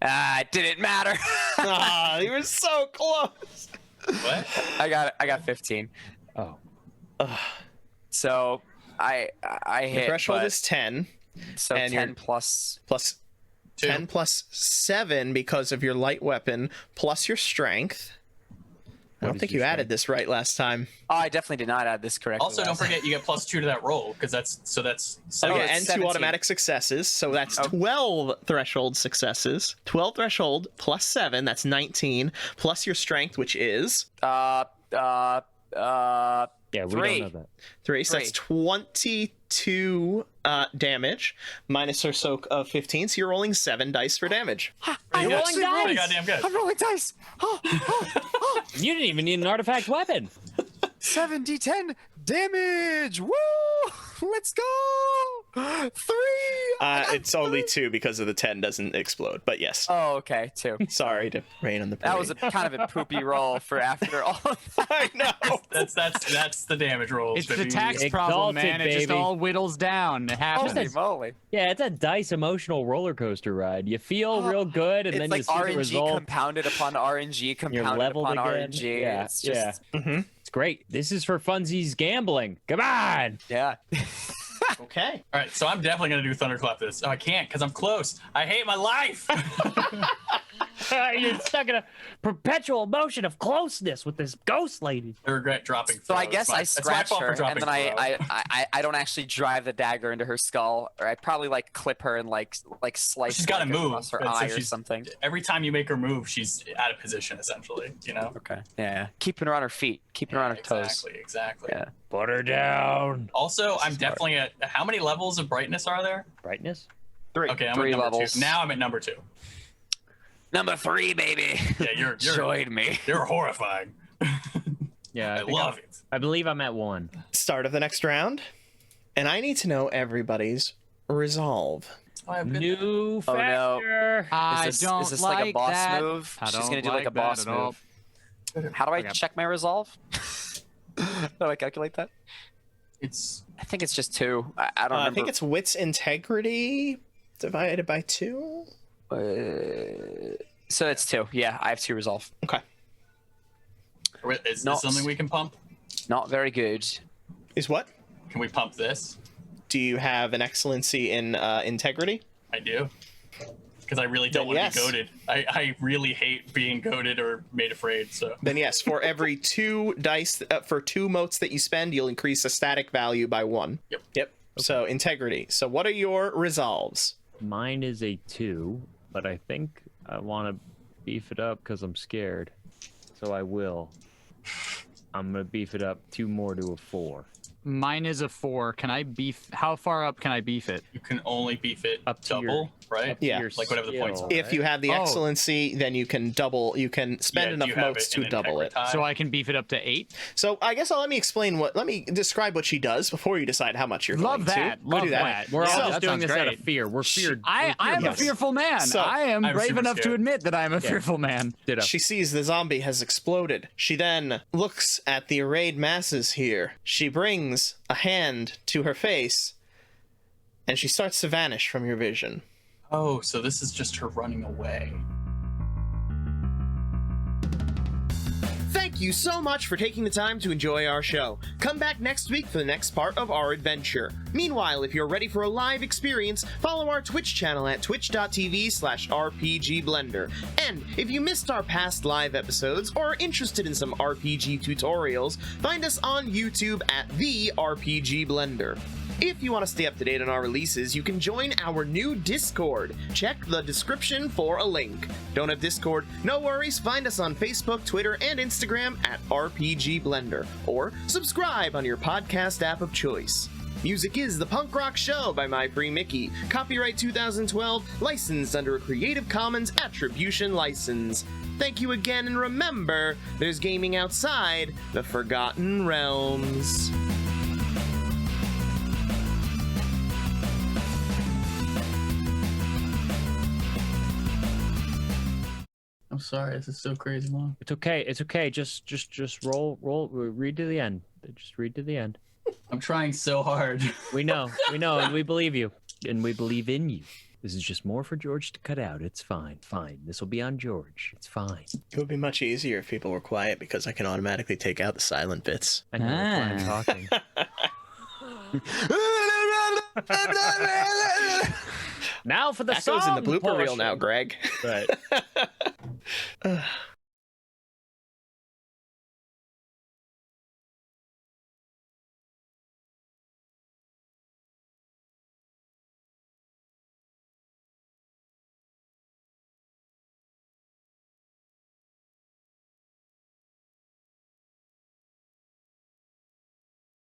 It didn't matter. Ah, you were so close. What? I got 15. Oh. So I Your hit. threshold but- is 10 so and 10 you're- plus. plus 2. 10 plus 7 because of your light weapon plus your strength. I don't is think your you added this right last time. Oh, I definitely did not add this correctly. Also, don't last forget you get +2 to that roll because that's Oh, Okay, it's and 17. 2 automatic successes, so that's 12 threshold successes. 12 threshold plus 7, that's 19, plus your strength, which is Yeah, we 3. don't know that. 3, so that's 22 damage, minus her soak of 15, so you're rolling 7 dice for damage. I'm You're rolling pretty dice. goddamn good. I'm rolling dice. You didn't even need an artifact weapon. 7d10 damage. Woo! Let's go. 3. It's only 2 because of the 10 doesn't explode, but yes. Oh, okay. 2. Sorry to rain on the parade. That was a kind of a poopy roll for after all of that. I know. That's the damage rolls. It's the baby. tax Exalted, problem, man. It just baby. all whittles down. It happens. Holy moly. Yeah, it's a dice emotional roller coaster ride. You feel real good, and It's then like you see the RNG result. compounded upon RNG compounded leveled upon again. RNG. Yeah, It's just, It's great. This is for funsies gambling. Come on. yeah. Okay. All right, so I'm definitely gonna do thunderclap this. Oh, I can't because I'm close. I hate my life. You're stuck in a perpetual motion of closeness with this ghost lady. I regret dropping. So I throw. guess It's I my- it's my scratch fault for her, and dropping then I, throw. I don't actually drive the dagger into her skull, or I probably like clip her and like slice. She's gotta like, move, across her and so eye or she's- something. Every time you make her move, she's out of position essentially. You know. Okay. Yeah. Keeping her on her feet, keeping her on her toes. Exactly. Yeah. Put her down. Also, I'm definitely at how many levels of brightness are there? Brightness? 3. Okay, I'm 3 at number levels. 2. Now I'm at number 2. Number 3, baby. Yeah, you're Join me. you're horrifying. Yeah, I love it. I believe I'm at 1. Start of the next round, and I need to know everybody's resolve. Oh, I've been- New Oh, no. factor. Is this like a boss that. move? I She's don't gonna do like a that boss at all. move. How do I Okay. check my resolve? How do I calculate that? It's I think it's just 2. I don't I remember. think it's wits integrity divided by 2. So that's 2. Yeah, I have 2 resolve. Okay. Is Not- this something we can pump? Not very good. Is what? Can we pump this? Do you have an excellency in integrity? I do. Because I really don't Then want yes. to be goaded. I really hate being goaded or made afraid. So Then yes, for every 2 dice, for 2 motes that you spend, you'll increase a static value by 1. Yep. Yep. So integrity. So what are your resolves? Mine is a 2, but I think I want to beef it up because I'm scared. So I will. I'm going to beef it up 2 more to a 4. Mine is a 4. Can I beef? How far up can I beef it? you can only beef it Up to double, your- right? Up to Yeah. your Like whatever the points skill, are. If you have the Oh. excellency, then you can double. You can spend Yeah, enough you have motes it to in double it. Integrity. So I can beef it up to 8. So I guess let me describe what she does before you decide how much you're Love going that. to. Go Love do that. We're Yeah, all that just doing sounds this out great. of fear. We're feared. I am Yes. a fearful man. So- I am I'm brave super enough to scared. admit that I am a fearful man. Ditto. She sees the zombie has exploded. She then looks at the arrayed masses here. She brings a hand to her face, and she starts to vanish from your vision. Oh, so this is just her running away. Thank you so much for taking the time to enjoy our show. Come back next week for the next part of our adventure. Meanwhile, if you're ready for a live experience, follow our Twitch channel at twitch.tv/rpgblender. And if you missed our past live episodes or are interested in some RPG tutorials, find us on YouTube at the RPG Blender. If you want to stay up to date on our releases, you can join our new Discord. Check the description for a link. Don't have Discord? No worries, find us on Facebook, Twitter, and Instagram at RPG Blender, or subscribe on your podcast app of choice. Music is The Punk Rock Show by My Free Mickey. Copyright 2012, licensed under a Creative Commons Attribution License. Thank you again, and remember, there's gaming outside the Forgotten Realms. I'm sorry, this is so crazy long. It's okay. It's okay. Just roll. Read to the end. Just read to the end. I'm trying so hard. We know, and we believe you, and we believe in you. This is just more for George to cut out. It's fine. This will be on George. It's fine. It would be much easier if people were quiet because I can automatically take out the silent bits. I know that's why I'm talking. Now for the That song goes in the blooper reel portion. now, Greg. Right.